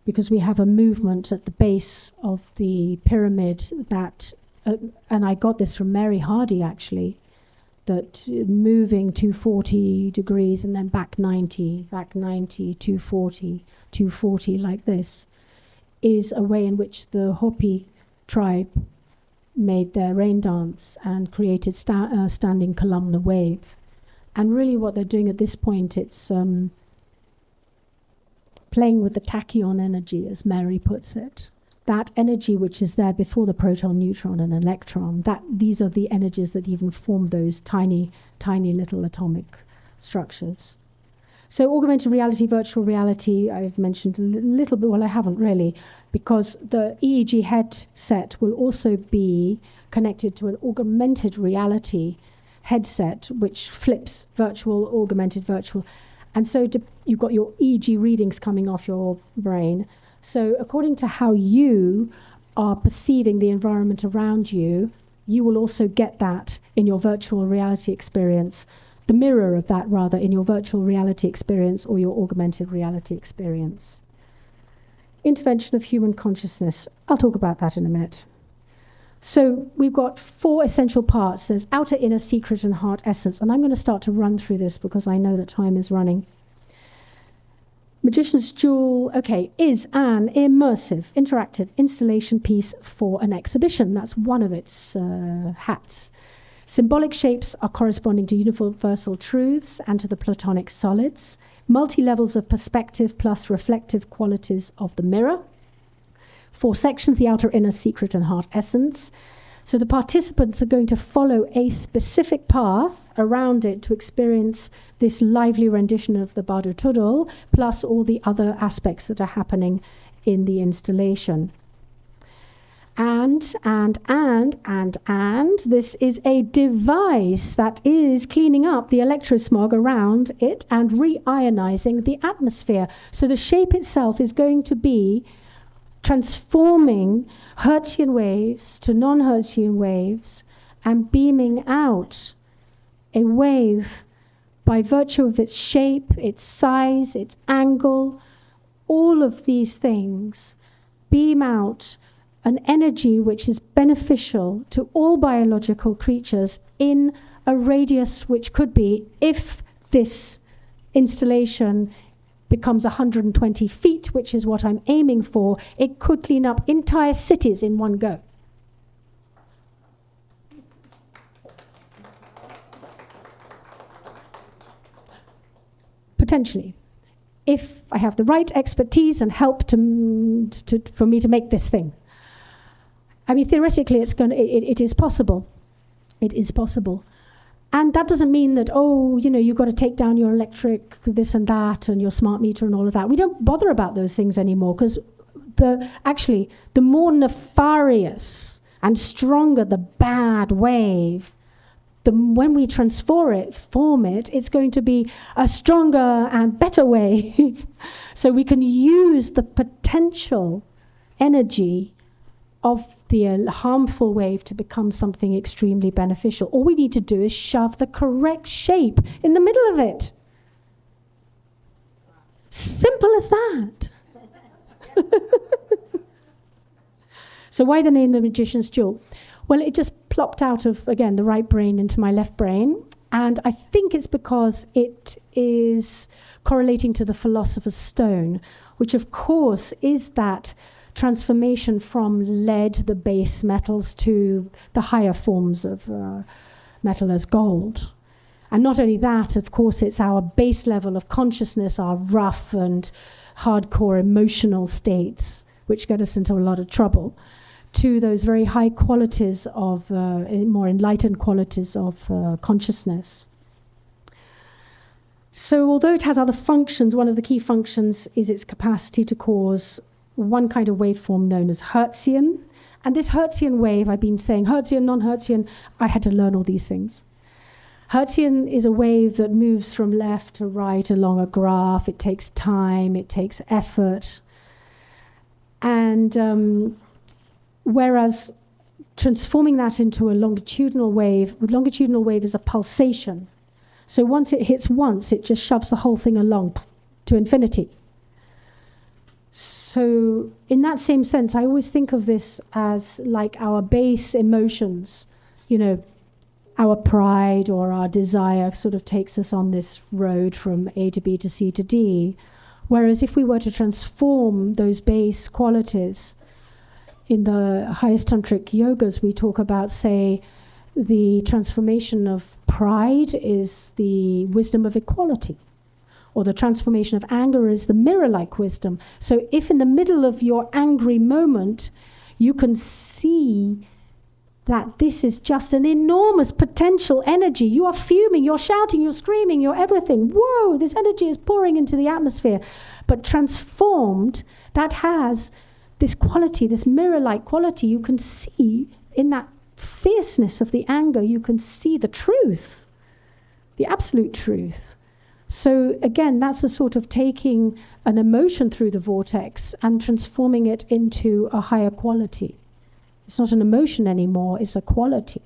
because we have a movement at the base of the pyramid that, and I got this from Mary Hardy actually, that moving 240 degrees and then back 90, 240, 240 like this, is a way in which the Hopi tribe made their rain dance and created standing columnar wave. And really what they're doing at this point, it's playing with the tachyon energy, as Mary puts it. That energy which is there before the proton, neutron, and electron, these are the energies that even form those tiny, tiny little atomic structures. So augmented reality, virtual reality, I've mentioned a little bit, well, I haven't really, because the EEG headset will also be connected to an augmented reality headset, which flips virtual, augmented, virtual. And so you've got your EEG readings coming off your brain. So according to how you are perceiving the environment around you, you will also get that in your virtual reality experience, the mirror of that rather, in your virtual reality experience or your augmented reality experience. Intervention of human consciousness. I'll talk about that in a minute. So we've got 4 essential parts. There's outer, inner, secret, and heart essence. And I'm going to start to run through this because I know that time is running. Magician's Jewel, okay, is an immersive, interactive installation piece for an exhibition. That's one of its hats. Symbolic shapes are corresponding to universal truths and to the Platonic solids. Multi-levels of perspective plus reflective qualities of the mirror. 4 sections, the outer, inner, secret, and heart essence. So the participants are going to follow a specific path around it to experience this lively rendition of the Bardo Tudul, plus all the other aspects that are happening in the installation. And this is a device that is cleaning up the electro-smog around it and re-ionizing the atmosphere. So the shape itself is going to be transforming Hertzian waves to non-Hertzian waves and beaming out a wave by virtue of its shape, its size, its angle. All of these things beam out an energy which is beneficial to all biological creatures in a radius which could be, if this installation becomes 120 feet, which is what I'm aiming for, it could clean up entire cities in one go. potentially, if I have the right expertise and help for me to make this thing. I mean, theoretically, it is possible. It is possible. And that doesn't mean that, you've got to take down your electric this and that and your smart meter and all of that. We don't bother about those things anymore, because the more nefarious and stronger the bad wave, when we transform it, it's going to be a stronger and better wave. So we can use the potential energy of the harmful wave to become something extremely beneficial. All we need to do is shove the correct shape in the middle of it. Simple as that. So why the name The Magician's Jewel? Well, it just plopped out of, again, the right brain into my left brain. And I think it's because it is correlating to the Philosopher's Stone, which of course is that transformation from lead, the base metals, to the higher forms of metal as gold. And not only that, of course, it's our base level of consciousness, our rough and hardcore emotional states, which get us into a lot of trouble, to those very high qualities of, more enlightened qualities of consciousness. So although it has other functions, one of the key functions is its capacity to cause one kind of waveform known as Hertzian. And this Hertzian wave, I've been saying Hertzian, non-Hertzian, I had to learn all these things. Hertzian is a wave that moves from left to right along a graph. It takes time, it takes effort. And whereas transforming that into a longitudinal wave is a pulsation. So once it hits once, it just shoves the whole thing along to infinity. So in that same sense, I always think of this as like our base emotions, our pride or our desire sort of takes us on this road from A to B to C to D. Whereas if we were to transform those base qualities, in the highest tantric yogas, we talk about, say, the transformation of pride is the wisdom of equality, or the transformation of anger is the mirror-like wisdom. So if in the middle of your angry moment, you can see that this is just an enormous potential energy. You are fuming, you're shouting, you're screaming, you're everything. Whoa, this energy is pouring into the atmosphere. But transformed, that has this quality, this mirror-like quality. You can see in that fierceness of the anger, you can see the truth, the absolute truth. So again, that's a sort of taking an emotion through the vortex and transforming it into a higher quality. It's not an emotion anymore, it's a quality.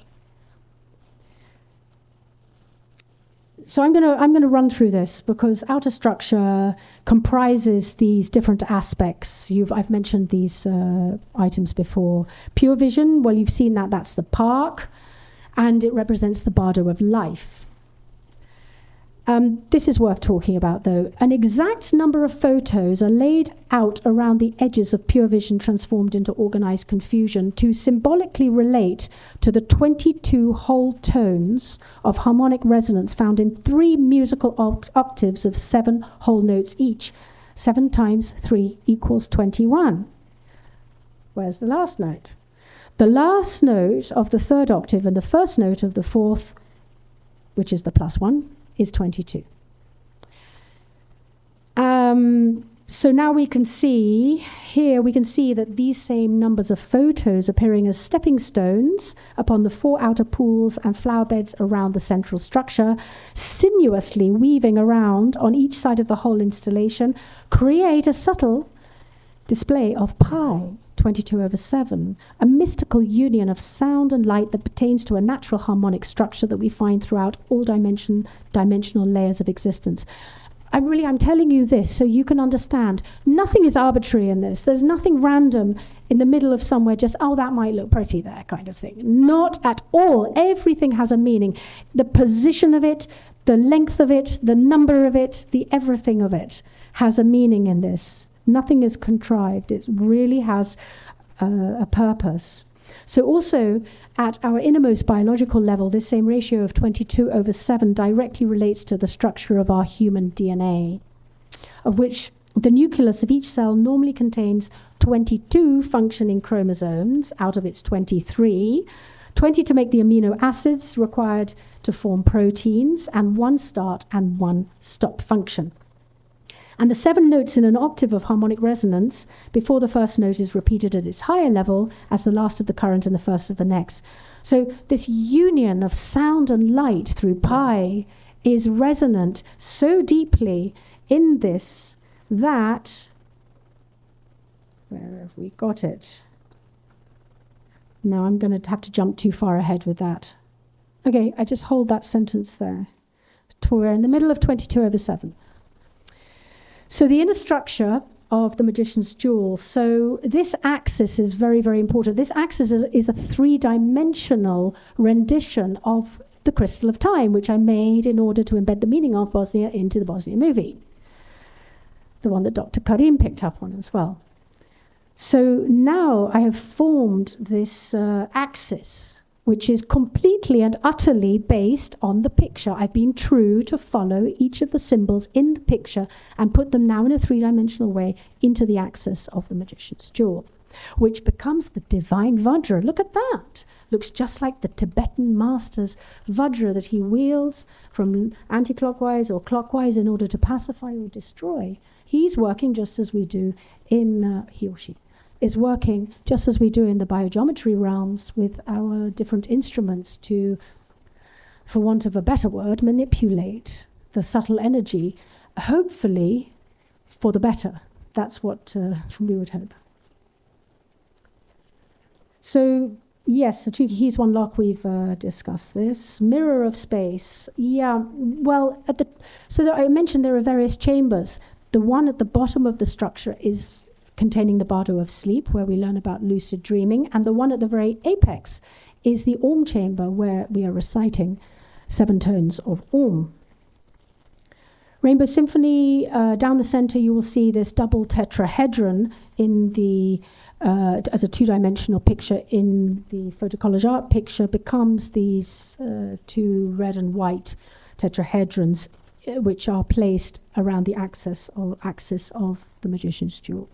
So I'm going to run through this because outer structure comprises these different aspects. I've mentioned these items before. Pure vision, well, you've seen that. That's the park, and it represents the bardo of life. This is worth talking about, though. An exact number of photos are laid out around the edges of pure vision transformed into organized confusion to symbolically relate to the 22 whole tones of harmonic resonance found in 3 musical octaves of 7 whole notes each. 7 times 3 equals 21. Where's the last note? The last note of the 3rd octave and the first note of the 4th, which is the +1, is 22. So now we can see that these same numbers of photos appearing as stepping stones upon the 4 outer pools and flower beds around the central structure, sinuously weaving around on each side of the whole installation, create a subtle display of pi, 22/7, a mystical union of sound and light that pertains to a natural harmonic structure that we find throughout all dimensional layers of existence. I'm telling you this so you can understand. Nothing is arbitrary in this. There's nothing random in the middle of somewhere, just, that might look pretty there kind of thing. Not at all. Everything has a meaning. The position of it, the length of it, the number of it, the everything of it has a meaning in this. Nothing is contrived. It really has a purpose. So also at our innermost biological level, this same ratio of 22/7 directly relates to the structure of our human DNA, of which the nucleus of each cell normally contains 22 functioning chromosomes out of its 23, 20 to make the amino acids required to form proteins, and one start and one stop function. And the 7 notes in an octave of harmonic resonance before the first note is repeated at its higher level as the last of the current and the first of the next. So this union of sound and light through pi is resonant so deeply in this that, where have we got it? No, I'm going to have to jump too far ahead with that. Okay, I just hold that sentence there. We're in the middle of 22/7. So the inner structure of the magician's jewel. So this axis is very, very important. This axis is a 3-dimensional rendition of the crystal of time, which I made in order to embed the meaning of Bosnia into the Bosnia movie. The one that Dr. Karim picked up on as well. So now I have formed this axis, which is completely and utterly based on the picture. I've been true to follow each of the symbols in the picture and put them now in a 3-dimensional way into the axis of the magician's jewel, which becomes the divine Vajra. Look at that. Looks just like the Tibetan Masters Vajra that he wields from anti-clockwise or clockwise in order to pacify or destroy. He's working just as we do in, he or she is working just as we do in the biogeometry realms with our different instruments to, for want of a better word, manipulate the subtle energy, hopefully for the better. That's what we would hope. So, yes, the two keys, one lock, we've discussed this. Mirror of space. Yeah, well, I mentioned there are various chambers. The one at the bottom of the structure is containing the bardo of sleep, where we learn about lucid dreaming, and the one at the very apex is the Om chamber, where we are reciting 7 tones of Om. Rainbow Symphony, down the center you will see this double tetrahedron in the as a 2-dimensional picture in the Photo Collage Art picture becomes these 2 red and white tetrahedrons, which are placed around the axis of the magician's jewel.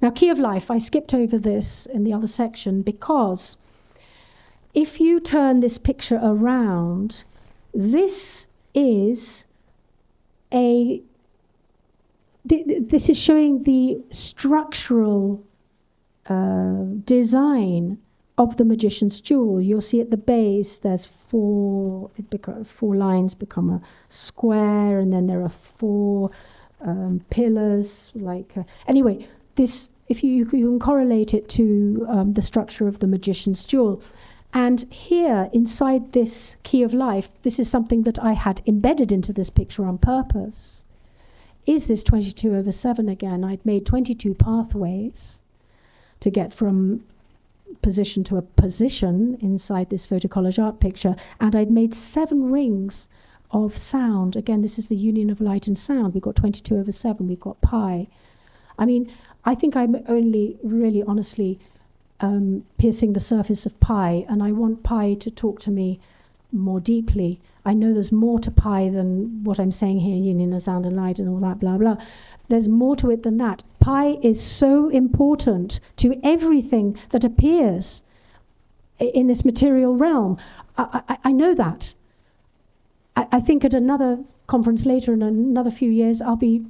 Now, Key of Life, I skipped over this in the other section because if you turn this picture around, this is this is showing the structural design of the magician's jewel. You'll see at the base there's 4 lines become a square, and then there are 4 pillars. Anyway, this, if you can correlate it to the structure of the magician's jewel. And here, inside this Key of Life, this is something that I had embedded into this picture on purpose, is this 22/7 again. I'd made 22 pathways to get from position to a position inside this Photo Collage Art picture, and I'd made 7 rings of sound. Again, this is the union of light and sound. We've got 22/7, we've got pi. I mean, I think I'm only really honestly piercing the surface of pi, and I want pi to talk to me more deeply. I know there's more to pi than what I'm saying here, union of sound and light and all that, blah, blah. There's more to it than that. Pi is so important to everything that appears in this material realm. I know that. I think at another conference later in another few years, I'll be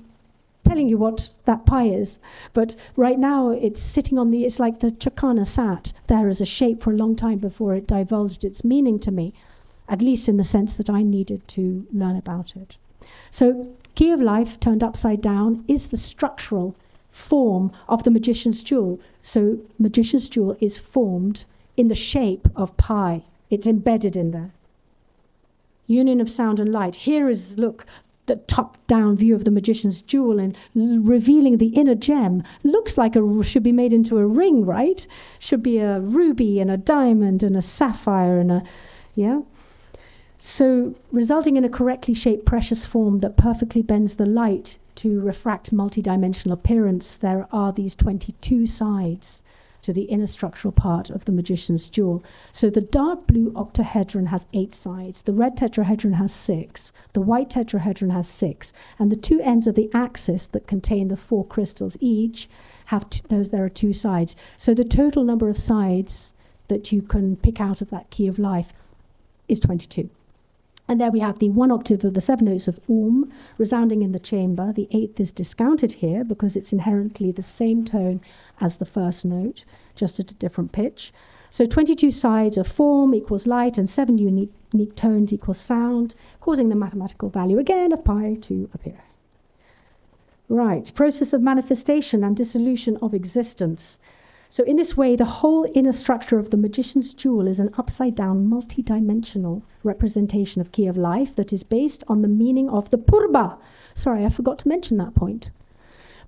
telling you what that pi is. But right now, it's sitting on it's like the Chakana sat there as a shape for a long time before it divulged its meaning to me, at least in the sense that I needed to learn about it. So Key of Life, turned upside down, is the structural form of the magician's jewel. So magician's jewel is formed in the shape of pi. It's embedded in there. Union of sound and light. Here is, look, the top-down view of the magician's jewel and revealing the inner gem. Looks like should be made into a ring, right? Should be a ruby and a diamond and a sapphire and yeah? So resulting in a correctly shaped precious form that perfectly bends the light to refract multidimensional appearance, there are these 22 sides to the inner structural part of the magician's jewel. So the dark blue octahedron has 8 sides, the red tetrahedron has 6, the white tetrahedron has 6, and the 2 ends of the axis that contain the 4 crystals each have there are 2 sides. So the total number of sides that you can pick out of that key of life is 22. And there we have the 1 octave of the 7 notes of resounding in the chamber. The 8th is discounted here because it's inherently the same tone as the first note, just at a different pitch. So 22 sides of form equals light, and 7 unique tones equals sound, causing the mathematical value again of pi to appear. Right, process of manifestation and dissolution of existence. So in this way, the whole inner structure of the magician's jewel is an upside-down, multi-dimensional representation of key of life that is based on the meaning of the purba. Sorry, I forgot to mention that point.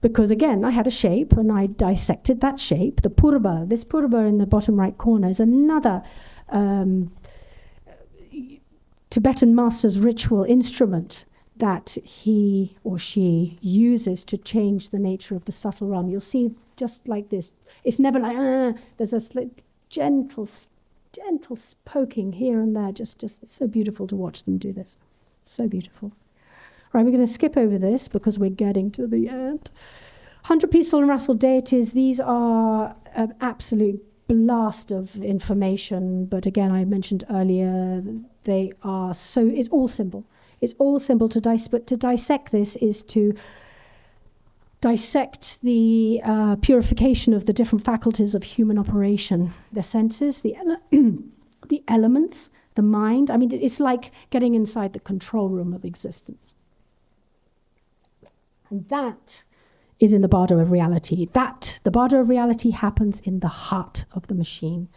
Because again, I had a shape and I dissected that shape, the purba. This purba in the bottom right corner is another Tibetan Master's ritual instrument that he or she uses to change the nature of the subtle realm. You'll see just like this. It's never like, there's a gentle poking here and there. Just it's so beautiful to watch them do this. So beautiful. Right, we're going to skip over this because we're getting to the end. 100 peaceful and wrathful deities. These are an absolute blast of information. But again, I mentioned earlier, they are so, it's all symbol. It's all symbol to but to dissect this is to dissect the purification of the different faculties of human operation, the senses, the elements, the mind. I mean, it's like getting inside the control room of existence. And that is in the bardo of reality. The bardo of reality happens in the heart of the machine.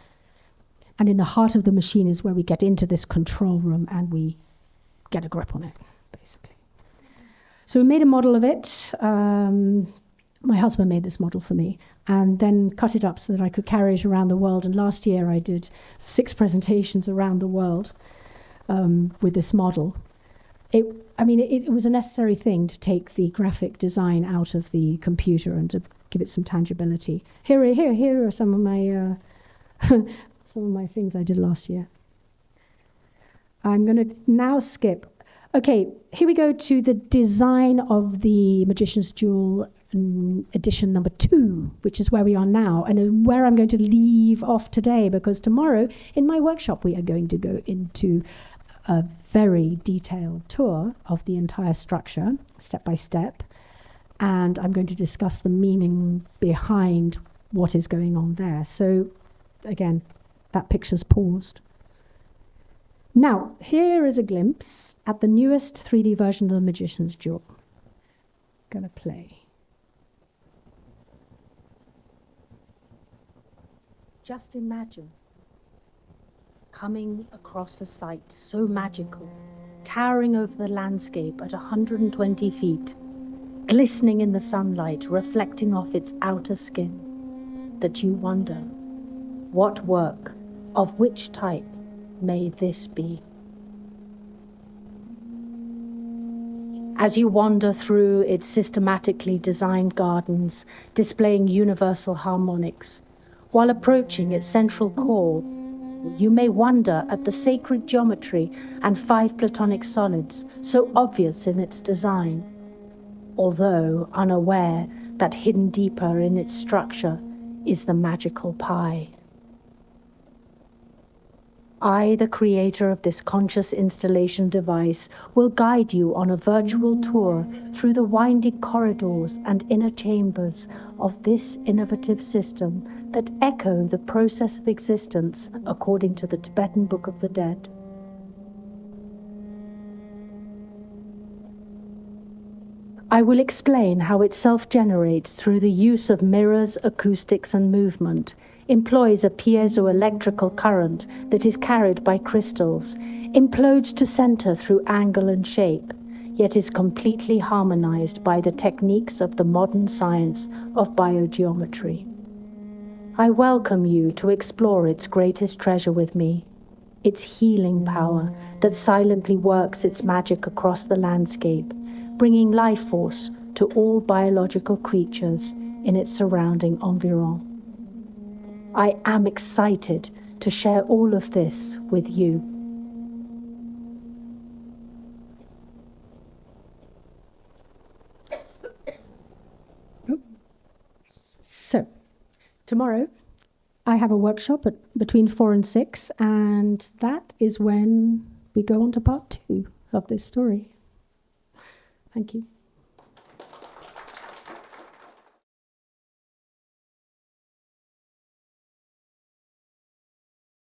And in the heart of the machine is where we get into this control room and we get a grip on it, basically. So we made a model of it. My husband made this model for me and then cut it up so that I could carry it around the world. And last year I did 6 presentations around the world with this model. It was a necessary thing to take the graphic design out of the computer and to give it some tangibility. Here are some of my some of my things I did last year. I'm going to now skip. Okay, here we go to the design of the Magician's Jewel edition number 2, which is where we are now, and where I'm going to leave off today, because tomorrow in my workshop we are going to go into a very detailed tour of the entire structure, step by step, and I'm going to discuss the meaning behind what is going on there. So, again, that picture's paused. Now, here is a glimpse at the newest 3D version of the Magician's Jewel. I'm going to play. Just imagine coming across a site so magical, towering over the landscape at 120 feet, glistening in the sunlight, reflecting off its outer skin, that you wonder, what work, of which type, may this be? As you wander through its systematically designed gardens, displaying universal harmonics, while approaching its central core, you may wonder at the sacred geometry and 5 platonic solids, so obvious in its design, although unaware that hidden deeper in its structure is the magical pi. I, the creator of this conscious installation device, will guide you on a virtual tour through the winding corridors and inner chambers of this innovative system that echo the process of existence according to the Tibetan Book of the Dead. I will explain how it self-generates through the use of mirrors, acoustics, and movement, employs a piezoelectrical current that is carried by crystals, implodes to center through angle and shape, yet is completely harmonized by the techniques of the modern science of biogeometry. I welcome you to explore its greatest treasure with me, its healing power that silently works its magic across the landscape, bringing life force to all biological creatures in its surrounding environs. I am excited to share all of this with you. So, tomorrow I have a workshop between 4 and 6, and that is when we go on to part 2 of this story. Thank you.